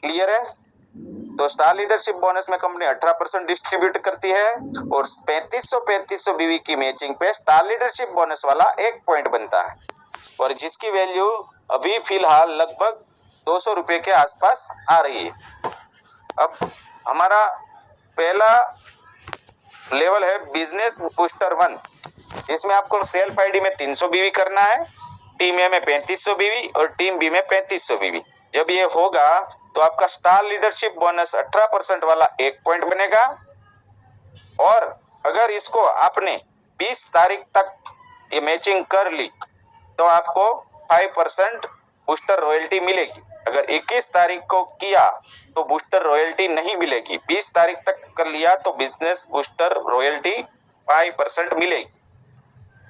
क्लियर है? तो स्टार लीडरशिप बोनस में कंपनी 18% डिस्ट्रीब्यूट करती है और 3500 बीवी की मैचिंग पे स्टार लीडरशिप बोनस वाला 1 पॉइंट बनता है और जिसकी वैल्यू अभी फिलहाल लगभग 200 रुपए के आसपास आ रही है। अब हमारा पहला लेवल है बिजनेस बूस्टर 1, जिसमें आपको सेल्फ आईडी में 300 बीवी करना है, टीम ए में 3500 बीवी और टीम बी में 3500 बीवी। जब ये होगा तो आपका स्टार लीडरशिप बोनस 18% वाला 1 पॉइंट बनेगा और अगर इसको आपने 20 तारीख तक ये मैचिंग कर ली तो आपको 5% बूस्टर रॉयल्टी मिलेगी। अगर 21 तारीख को किया तो बूस्टर रॉयल्टी नहीं मिलेगी। 20 तारीख तक कर लिया तो बिजनेस बूस्टर रॉयल्टी 5% मिलेगी।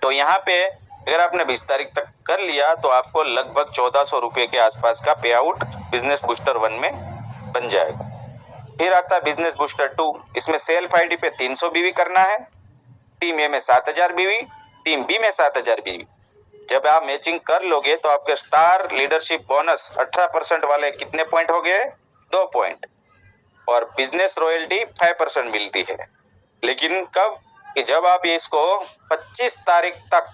तो यहाँ पे अगर आपने 20 तारीख तक कर लिया तो आपको लगभग 1400 रुपए के आसपास का पे आउट बिजनेस बूस्टर 1 में बन जाएगा। फिर आता है बिजनेस बूस्टर 2, इसमें सेल्फ आईडी पे 300 बीवी करना है, टीम ए में 7000 बीवी, टीम बी में 7000 बीवी। जब आप मैचिंग कर लोगे तो आपके स्टार लीडरशिप बोनस 18% वाले कितने पॉइंट हो गए? 2 पॉइंट और बिजनेस रॉयल्टी 5% मिलती है। लेकिन कब? कि जब आप इसको 25 तारीख तक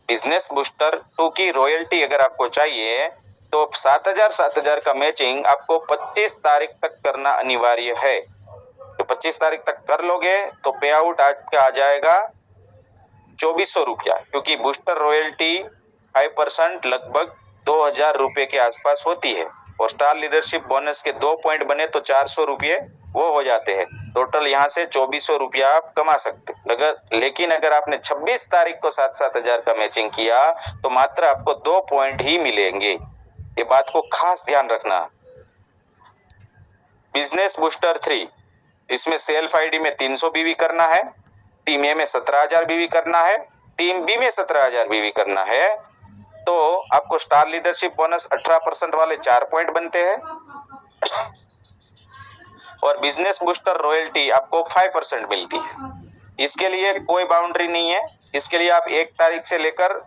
बिजनेस बूस्टर 2 की रॉयल्टी अगर आपको चाहिए तो 7000 का मैचिंग आपको 25 तारीख तक करना अनिवार्य है। तो 25 तारीख तक कर लोगे तो पे आउट आपका आ जाएगा 2400 रुपया, क्योंकि बूस्टर रॉयल्टी 5% लगभग 2000 रुपए के आसपास होती है और स्टार लीडरशिप बोनस के 2 पॉइंट बने तो 400 रुपये वो हो जाते हैं। टोटल यहाँ से 2400 रुपया आप कमा सकते। लेकिन अगर आपने 26 तारीख को 7-7000 का मैचिंग किया तो मात्र आपको 2 पॉइंट ही मिलेंगे। ये बात को खास ध्यान रखना। बिजनेस बूस्टर 3, इसमें सेल्फ आईडी में 300 बीवी करना है, टीम ए में 17000 बीवी करना है, टीम बी में 17000 बीवी करना है। तो आपको स्टार लीडरशिप बोनस 18% वाले 4 पॉइंट बनते हैं और बिजनेस बूस्टर रॉयल्टी आपको 5% मिलती है। इसके लिए कोई बाउंड्री नहीं है। इसके लिए आप 1 तारीख से लेकर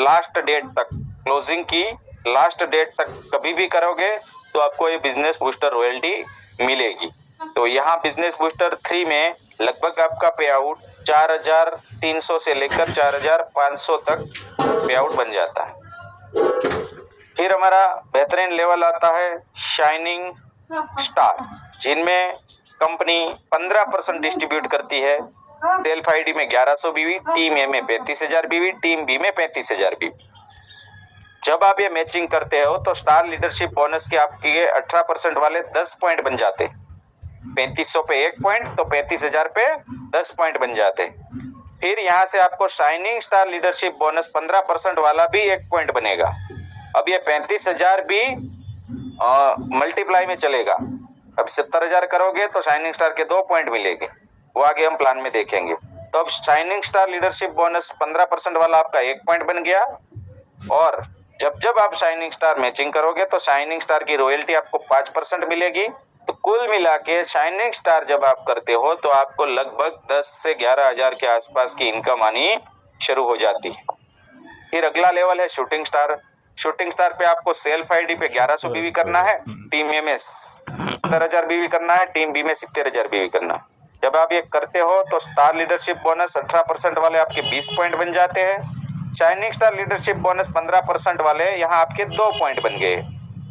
लास्ट डेट तक, क्लोजिंग की लास्ट डेट तक कभी भी करोगे तो आपको ये बिजनेस बूस्टर रॉयल्टी मिलेगी। तो यहाँ बिजनेस बूस्टर 3 में लगभग आपका पे आउट 4300 से लेकर 4500 तक पे आउट बन जाता है। फिर हमारा बेहतरीन लेवल आता है शाइनिंग स्टार, जिनमें कंपनी 15% डिस्ट्रीब्यूट करती है। सेल्फ आईडी में 1100 बीवी, टीम ए में 35000 बीवी, टीम बी में 35000 बीवी। जब आप ये मैचिंग करते हो तो स्टार लीडरशिप बोनस के आपके 18% वाले 10 पॉइंट बन जाते हैं। 3500 पे 1 पॉइंट तो 35000 पे 10 पॉइंट बन जाते हैं। फिर यहाँ से आपको शाइनिंग स्टार लीडरशिप बोनस 15% वाला भी 1 पॉइंट बनेगा। अब ये 35000 भी मल्टीप्लाई में चलेगा। अब 70000 करोगे तो शाइनिंग स्टार के 2 पॉइंट मिलेंगे, वो आगे हम प्लान में देखेंगे। तो अब शाइनिंग स्टार लीडरशिप बोनस 15% वाला आपका 1 पॉइंट बन गया और जब आप शाइनिंग स्टार मैचिंग करोगे तो शाइनिंग स्टार की रॉयल्टी आपको 5% मिलेगी। तो कुल मिला के शाइनिंग स्टार जब आप करते हो तो आपको लगभग 10 से 11 हजार के आसपास की इनकम आनी शुरू हो जाती है। फिर अगला लेवल है शूटिंग स्टार। शूटिंग स्टार पे आपको सेल्फ आईडी पे 1100 बीवी करना है, टीम ए में 7000 बीवी करना है, टीम बी में 70000 बीवी करना है। जब आप ये करते हो तो स्टार लीडरशिप बोनस 18% वाले आपके 20 पॉइंट बन जाते हैं। शाइनिंग स्टार लीडरशिप बोनस 15% वाले यहाँ आपके 2 पॉइंट बन गए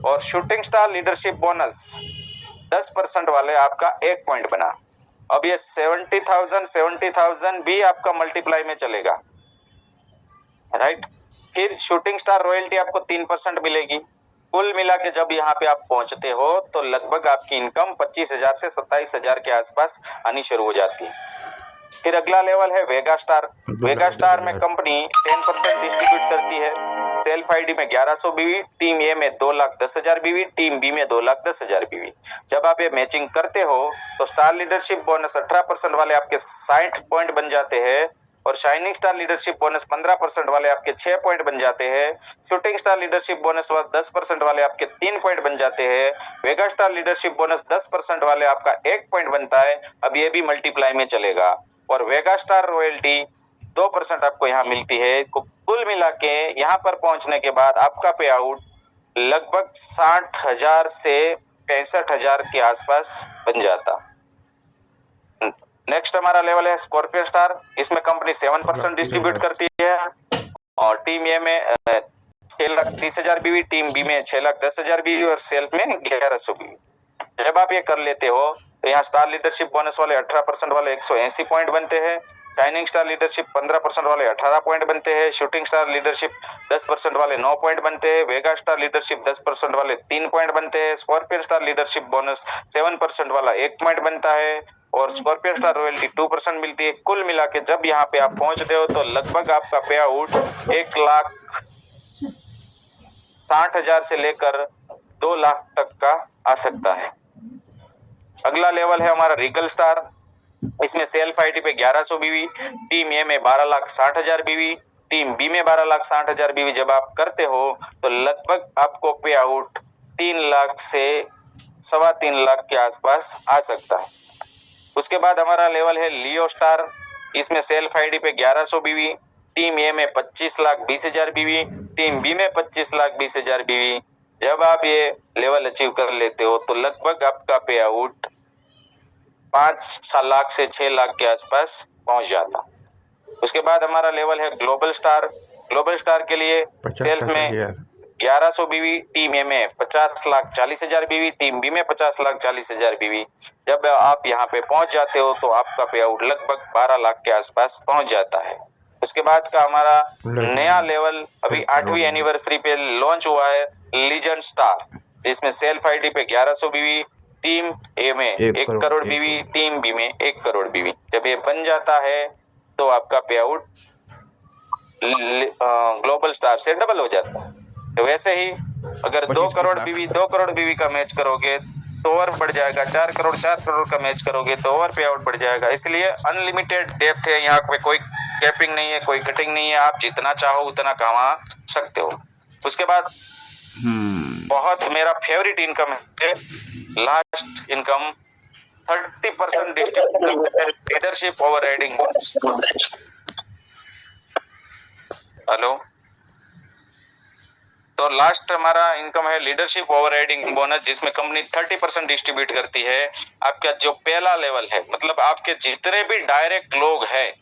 और शूटिंग स्टार लीडरशिप बोनस 10% वाले आपका 1 पॉइंट बना। अब ये 70,000 भी आपका मल्टीप्लाई में चलेगा, राइट। फिर शूटिंग स्टार रॉयल्टी आपको 3% मिलेगी। कुल मिला के जब यहाँ पे आप पहुंचते हो तो लगभग आपकी इनकम 25,000 से 27,000 के आसपास आनी शुरू हो जाती है। फिर अगला लेवल है वेगा स्टार। वेगा स्टार में कंपनी 10% डिस्ट्रीब्यूट करती है। सेल्फ आईडी में 1100 बीवी, टीम ए में 2,10,000 बीवी, टीम बी में 2,10,000 बीवी। जब आप ये मैचिंग करते हो तो स्टार लीडरशिप बोनस 18% वाले आपके 60 पॉइंट बन जाते हैं और शाइनिंग स्टार लीडरशिप बोनस 15% वाले आपके 6 पॉइंट बन जाते हैं। शूटिंग स्टार लीडरशिप बोनस 10% वाले आपके 3 पॉइंट बन जाते हैं। वेगा स्टार लीडरशिप बोनस 10% वाले आपका 1 पॉइंट बनता है। अब ये भी मल्टीप्लाई में चलेगा और वेगा स्टार रॉयल्टी 2% आपको यहाँ मिलती है। कुल मिला के यहाँ पर पहुंचने के बाद आपका पे आउट लगभग 60,000 से 65,000 के आसपास बन जाता। नेक्स्ट हमारा लेवल है स्कॉर्पियो स्टार। इसमें कंपनी 7% डिस्ट्रीब्यूट करती है और टीम ए में 6,30,000 बीवी, टीम बी में 6,10,000 बीवी और सेल्फ में 1,100 बीवी। जब आप ये कर लेते हो तो यहाँ स्टार लीडरशिप बोनस वाले 18% वाले 180 पॉइंट बनते हैं, शाइनिंग स्टार लीडरशिप 15% वाले 18 पॉइंट बनते हैं, शूटिंग स्टार लीडरशिप 10% वाले 9 पॉइंट बनते हैं, वेगा स्टार लीडरशिप 10% वाले 3 पॉइंट बनते हैं, स्कॉर्पियन स्टार लीडरशिप बोनस 7% वाला 1 पॉइंट बनता है और स्कॉर्पियन स्टार रॉयल्टी 2% मिलती है। कुल मिला के जब यहाँ पे आप पहुंचते हो तो लगभग आपका पे आउट 1,60,000 से लेकर 2 लाख तक का आ सकता है। अगला लेवल है हमारा रीगल स्टार। इसमें सेल्फ आईडी पे 1,100 बीवी, टीम ए में 12,60,000 बीवी, टीम बी में 12,60,000 बीवी। जब आप करते हो तो लगभग आपको पे आउट 3 लाख से 3.25 लाख के आसपास आ सकता है। उसके बाद हमारा लेवल है लियो स्टार। इसमें सेल्फ आईडी पे 1,100 बीवी, टीम ए में 25,20,000 बीवी, टीम बी में 25,20,000 बीवी। जब आप ये लेवल अचीव कर लेते हो तो लगभग आपका पे आउट 5 लाख से 6 लाख के आसपास पहुंच जाता। उसके बाद हमारा लेवल है ग्लोबल स्टार। ग्लोबल स्टार के लिए सेल्फ में 1,100 बीवी, टीम ए में 50,40,000 बीवी, टीम बी में 50,40,000 बीवी। जब आप यहाँ पे पहुंच जाते हो तो आपका पे आउट लगभग 12 लाख के आसपास पहुंच जाता है। उसके बाद का हमारा नया लेवल अभी 8वीं एनिवर्सरी पे लॉन्च हुआ है, लीजेंड स्टार, जिसमें सेल्फ आईडी पे 1,100 बीवी, टीम ए में 1 करोड़ बीवी, टीम बी में 1 करोड़ बीवी। जब ये बन जाता है तो आपका पे आउट ग्लोबल स्टार से डबल हो जाता है। तो वैसे ही अगर 2 करोड़ बीवी का मैच करोगे तो और बढ़ जाएगा, 4 करोड़ का मैच करोगे तो और पे आउट बढ़ जाएगा। इसलिए अनलिमिटेड डेप्थ है, यहाँ पे कोई कैपिंग नहीं है, कोई कटिंग नहीं है, आप जितना चाहो उतना कमा सकते हो। उसके बाद बहुत मेरा फेवरेट इनकम है last income 30% leadership over riding bonus. Hello, तो लास्ट हमारा इनकम है लीडरशिप ओवर राइडिंग बोनस, जिसमें कंपनी 30% डिस्ट्रीब्यूट करती है। आपका जो पहला लेवल है, मतलब आपके जितने भी डायरेक्ट लोग हैं,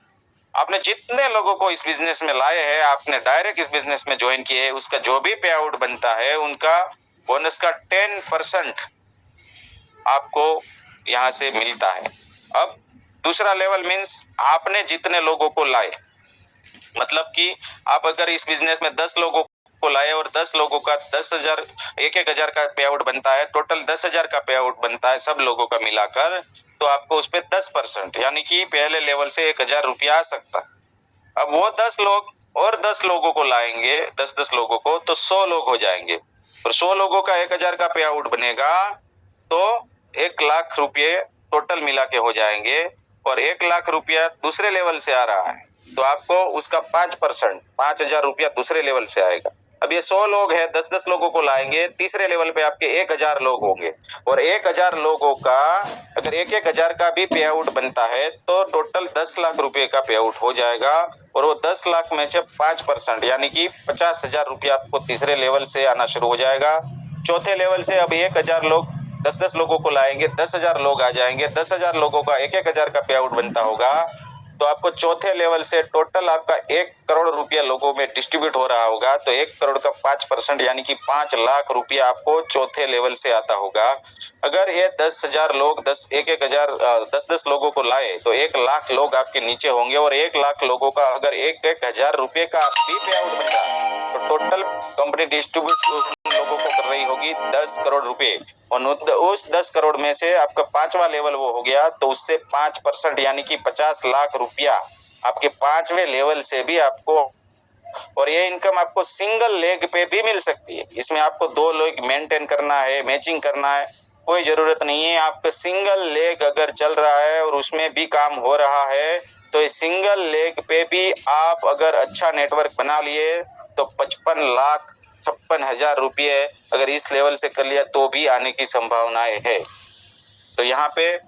आपने जितने लोगों को इस बिजनेस में लाए हैं, आपने डायरेक्ट इस बिजनेस में ज्वाइन किए है, उसका जो भी पे आउट बनता है उनका बोनस का 10% आपको यहाँ से मिलता है। अब दूसरा लेवल मीन्स आपने जितने लोगों को लाए, मतलब कि आप अगर इस बिजनेस में 10 लोगों को लाए और 10 लोगों का 10,000 1,000 का पे आउट बनता है, टोटल 10,000 का पे आउट बनता है सब लोगों का मिलाकर, तो आपको उस पे 10% यानी कि पहले लेवल से 1,000 रुपया आ सकता है। अब वो 10 लोग और 10 लोगों को लाएंगे, 10-10 लोगों को, तो 100 लोग हो जाएंगे और 100 लोगों का 1,000 का पे आउट बनेगा तो 1 लाख रुपये टोटल मिला के हो जाएंगे और 1 लाख रुपया दूसरे लेवल से आ रहा है तो आपको उसका 5% 5,000 रुपया दूसरे लेवल से आएगा। अब ये 100 लोग हैं, 10-10 लोगों को लाएंगे, तीसरे लेवल पे आपके 1,000 लोग होंगे और 1,000 लोगों का अगर 1,000 का भी पे आउट बनता है तो टोटल 10 लाख रुपए का पे आउट हो जाएगा और वो 10 लाख में से 5% यानी कि 50,000 रुपया आपको तीसरे लेवल से आना शुरू हो जाएगा। चौथे लेवल से अब 1,000 लोग 10-10 लोगों को लाएंगे, 10,000 लोग आ जाएंगे, 10,000 लोगों का 1,000 का पे आउट बनता होगा तो आपको चौथे लेवल से टोटल आपका 1 करोड़ रुपया लोगों में डिस्ट्रीब्यूट हो रहा होगा तो 1 करोड़ का 5% यानी कि 5 लाख रुपया आपको चौथे लेवल से आता होगा। अगर ये 10,000 लोग 10,000 लोगों को लाए तो 1 लाख लोग आपके नीचे होंगे और 1 लाख लोगों का अगर 1,000 रुपये का भी पे आउट बनता तो टोटल कंपनी डिस्ट्रीब्यूट लोगों को कर रही होगी 10 करोड़ रुपए और उस 10 करोड़ में से आपका 5वां लेवल वो हो गया तो उससे 5% यानी कि 50 लाख रुपया आपके 5वें लेवल से भी आपको, और ये इनकम आपको सिंगल लेग पे भी मिल सकती है। इसमें आपको 2 लोग मेंटेन करना है, मैचिंग करना है, कोई जरूरत नहीं है। आपका सिंगल लेग अगर चल रहा है और उसमें भी काम हो रहा है तो इस सिंगल लेग पे भी आप अगर अच्छा नेटवर्क बना लिए तो 55,56,000 रुपये अगर इस लेवल से कर लिया तो भी आने की संभावनाएं है। तो यहाँ पे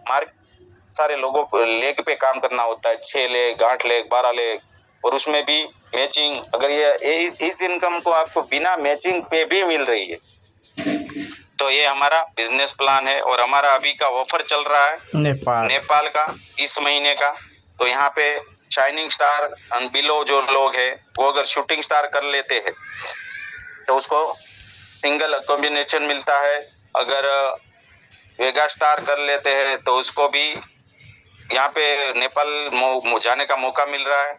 सारे लोगों को लेग पे काम करना होता है, 6 लेग 8 लेग 12 लेग, और उसमें भी मैचिंग, अगर ये इस इनकम को आपको बिना मैचिंग पे भी मिल रही है तो ये हमारा बिजनेस प्लान है। और हमारा अभी का ऑफर चल रहा है नेपाल का इस महीने का। तो यहाँ पे शाइनिंग स्टार एंड बिलो जो लोग हैं वो अगर शूटिंग स्टार कर लेते हैं तो उसको सिंगल कॉम्बिनेशन मिलता है। अगर वेगा स्टार कर लेते हैं तो उसको भी यहाँ पे नेपाल जाने का मौका मिल रहा है।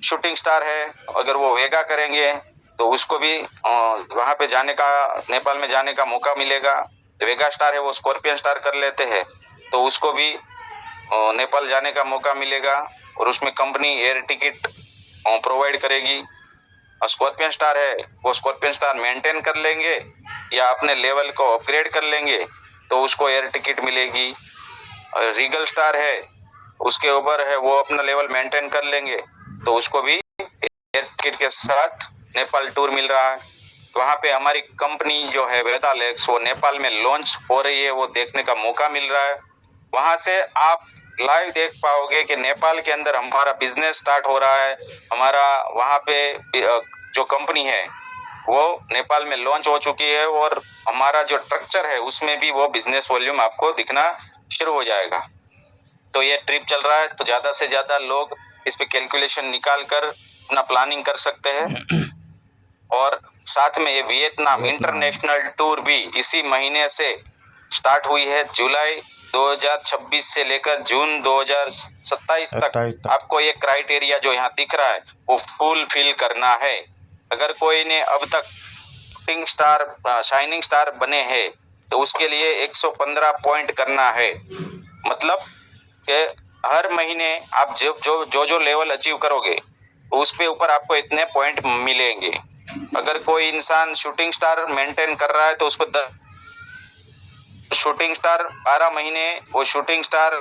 शूटिंग स्टार है, अगर वो वेगा करेंगे तो उसको भी वहां पे जाने का, नेपाल में जाने का मौका मिलेगा। वेगा स्टार है वो स्कॉर्पियन स्टार कर लेते हैं तो उसको भी नेपाल जाने का मौका मिलेगा और उसमें कंपनी एयर टिकट प्रोवाइड करेगी। स्कॉर्पियन स्टार है वो स्कॉर्पियन स्टार मेंटेन कर लेंगे या अपने लेवल को अपग्रेड कर लेंगे तो उसको एयर टिकट मिलेगी। रीगल स्टार है उसके ऊपर है वो अपना लेवल मेंटेन कर लेंगे तो उसको भी एयर टिकट के साथ नेपाल टूर मिल रहा है। तो वहाँ पे हमारी कंपनी जो है वेदालेक्स वो नेपाल में लॉन्च हो रही है, वो देखने का मौका मिल रहा है। वहां से आप लाइव देख पाओगे कि नेपाल के अंदर हमारा बिजनेस स्टार्ट हो रहा है। हमारा वहां पे जो कंपनी है वो नेपाल में लॉन्च हो चुकी है और हमारा जो स्ट्रक्चर है उसमें भी वो बिजनेस वॉल्यूम आपको दिखना शुरू हो जाएगा। तो ये ट्रिप चल रहा है तो ज्यादा से ज्यादा लोग इस पे कैलकुलेशन निकाल कर अपना प्लानिंग कर सकते हैं। और साथ में ये वियतनाम इंटरनेशनल टूर भी इसी महीने से स्टार्ट हुई है। जुलाई 2026 से लेकर जून 2027 तक आपको ये क्राइटेरिया जो यहाँ दिख रहा है वो फुलफिल करना है। अगर कोई ने अब तक शूटिंग स्टार शाइनिंग स्टार बने हैं तो उसके लिए 115 पॉइंट करना है। मतलब कि हर महीने आप जो लेवल अचीव करोगे उस पे ऊपर आपको इतने पॉइंट मिलेंगे। अगर कोई इंसान शूटिंग स्टार मेंटेन कर रहा है तो उसको 10 शूटिंग स्टार 12 महीने वो शूटिंग स्टार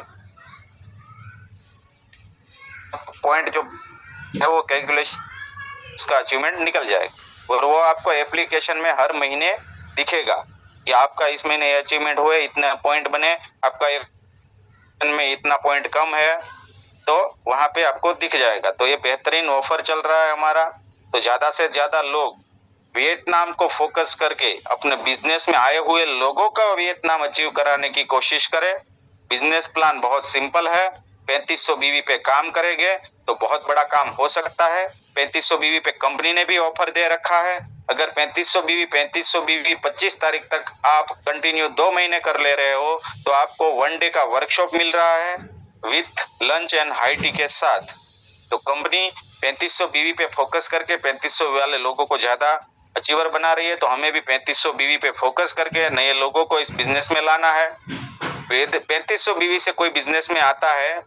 पॉइंट जो है वो कैलकुलेशन उसका अचीवमेंट निकल जाएगा और वो आपको एप्लीकेशन में हर महीने दिखेगा कि आपका इस महीने अचीवमेंट हुए, इतने पॉइंट बने, आपका में इतना पॉइंट कम है तो वहां पे आपको दिख जाएगा। तो ये बेहतरीन ऑफर चल रहा है हमारा। तो ज्यादा से ज्यादा लोग वियतनाम को फोकस करके अपने बिजनेस में आए हुए लोगों का वियतनाम अचीव कराने की कोशिश करें। बिजनेस प्लान बहुत सिंपल है। 3500 बीवी पे काम करेंगे तो बहुत बड़ा काम हो सकता है। 3500 बीवी पे कंपनी ने भी ऑफर दे रखा है। अगर 3500 बीवी 25 तारीख तक आप कंटिन्यू 2 महीने कर ले रहे हो तो आपको 1 डे का वर्कशॉप मिल रहा है with lunch and high tea के साथ। तो कंपनी 3500 बीवी पे फोकस करके 3500 वाले लोगों को ज्यादा अचीवर बना रही है। तो हमें भी 3500 बीवी पे फोकस करके नए लोगों को इस बिजनेस में लाना है। 3500 बीवी से कोई बिजनेस में आता है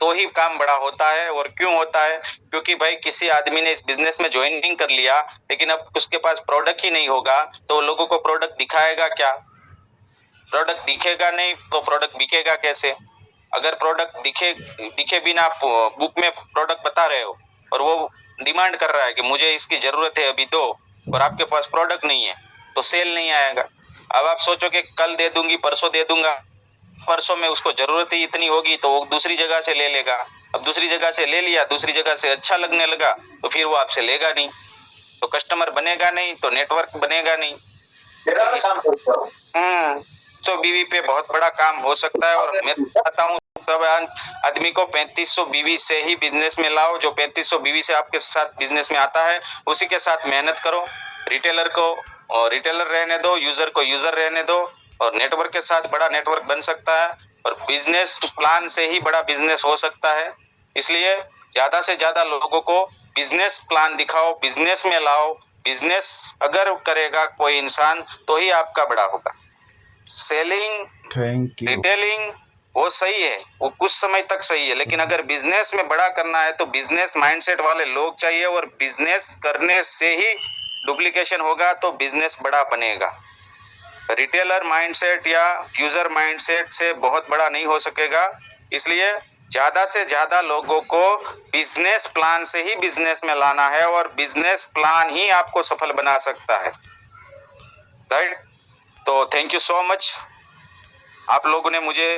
तो ही काम बड़ा होता है। और क्यों होता है? क्योंकि भाई किसी आदमी ने इस बिजनेस में ज्वाइनिंग कर लिया लेकिन अब उसके पास प्रोडक्ट ही नहीं होगा तो लोगों को प्रोडक्ट दिखाएगा क्या? प्रोडक्ट दिखेगा नहीं तो प्रोडक्ट बिकेगा कैसे? अगर प्रोडक्ट दिखे बिना आप बुक में प्रोडक्ट बता रहे हो और वो डिमांड कर रहा है कि मुझे इसकी जरूरत है अभी दो, और आपके पास प्रोडक्ट नहीं है तो सेल नहीं आएगा। अब आप सोचो कि कल दे दूंगी, परसों दे दूंगा, परसों में उसको जरूरत ही इतनी होगी तो वो दूसरी जगह से ले लेगा। अब दूसरी जगह से ले लिया, दूसरी जगह से अच्छा लगने लगा तो फिर वो आपसे लेगा नहीं, तो कस्टमर बनेगा नहीं, तो नेटवर्क बनेगा नहीं। तो बीवी पे बहुत बड़ा काम हो सकता है। और मैं चाहता हूँ सब आदमी को 3500 बीवी से ही बिजनेस में लाओ। जो 3500 बीवी से आपके साथ बिजनेस में आता है उसी के साथ मेहनत करो। रिटेलर को और रिटेलर रहने दो, यूजर को यूजर रहने दो, और नेटवर्क के साथ बड़ा नेटवर्क बन सकता है और बिजनेस प्लान से ही बड़ा बिजनेस हो सकता है। इसलिए ज्यादा से ज्यादा लोगों को बिजनेस प्लान दिखाओ, बिजनेस में लाओ। बिजनेस अगर करेगा कोई इंसान तो ही आपका बड़ा होगा। सेलिंग, रिटेलिंग वो सही है, वो कुछ समय तक सही है, लेकिन अगर बिजनेस में बड़ा करना है तो बिजनेस माइंडसेट वाले लोग चाहिए और बिजनेस करने से ही डुप्लीकेशन होगा तो बिजनेस बड़ा बनेगा। रिटेलर माइंडसेट या यूजर माइंडसेट से बहुत बड़ा नहीं हो सकेगा। इसलिए ज्यादा से ज्यादा लोगों को बिजनेस प्लान से ही बिजनेस में लाना है और बिजनेस प्लान ही आपको सफल बना सकता है। राइट? तो थैंक यू सो मच, आप लोगों ने मुझे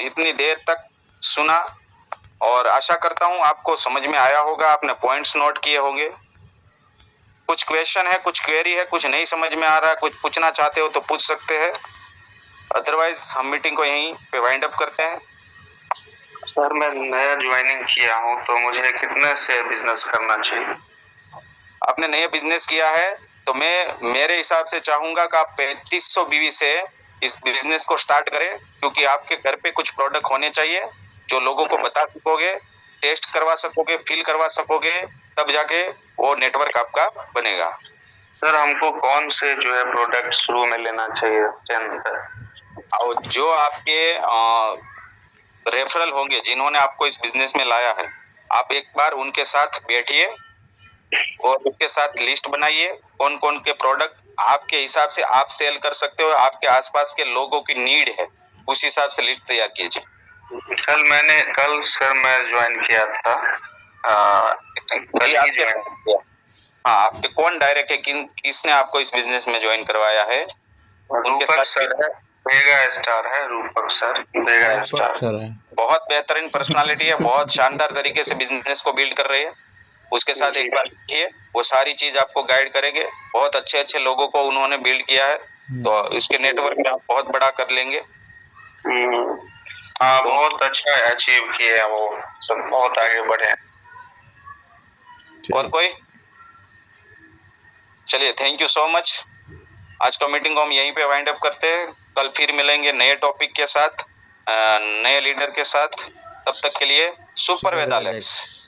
इतनी देर तक सुना और आशा करता हूं आपको समझ में आया होगा, आपने पॉइंट्स नोट किए होंगे। कुछ क्वेश्चन है, कुछ क्वेरी है, कुछ नहीं समझ में आ रहा है, कुछ पूछना चाहते हो तो पूछ सकते हैं, अदरवाइज हम मीटिंग को यहीं पे वाइंड अप करते हैं। सर मैं नया ज्वाइनिंग किया हूँ तो मुझे कितने से बिजनेस करना चाहिए? आपने नया बिजनेस किया है तो मैं मेरे हिसाब से चाहूंगा कि आप 3500 बीवी से इस बिजनेस को स्टार्ट करें, क्योंकि आपके घर पे कुछ प्रोडक्ट होने चाहिए जो लोगों को बता सकोगे, टेस्ट करवा सकोगे, फील करवा सकोगे, तब जाके वो नेटवर्क आपका बनेगा। सर हमको कौन से जो है प्रोडक्ट शुरू में लेना चाहिए? और जो आपके रेफरल होंगे, जिन्होंने आपको इस बिजनेस में लाया है, आप एक बार उनके साथ बैठिए और उसके साथ लिस्ट बनाइए कौन कौन के प्रोडक्ट आपके हिसाब से आप सेल कर सकते हो, आपके आसपास के लोगों की नीड है, उस हिसाब से लिस्ट तैयार कीजिए। कल सर मैं ज्वाइन किया था। कल ही ज्वाइन किया। हाँ, आपके कौन डायरेक्ट है, किसने आपको इस बिजनेस में ज्वाइन करवाया है? रूपक सर है, मेगा स्टार है रूपक सर, मेगा स्टार है। बहुत बेहतरीन पर्सनालिटी है, बहुत शानदार तरीके से बिजनेस को बिल्ड कर रही है। उसके साथ एक बार देखिए, वो सारी चीज आपको गाइड करेंगे। बहुत अच्छे अच्छे लोगों को उन्होंने बिल्ड किया है, तो इसके नेटवर्क में आप बहुत बड़ा कर लेंगे। हाँ, बहुत अच्छा अचीव किए हैं वो सब, बहुत आगे बढ़े। और कोई? चलिए, थैंक यू सो मच। आज का मीटिंग को हम यहीं पे वाइंड अप करते हैं। कल फिर मिलेंगे नए टॉपिक के साथ, नए लीडर के साथ। तब तक के लिए सुपर वेदालेक्स।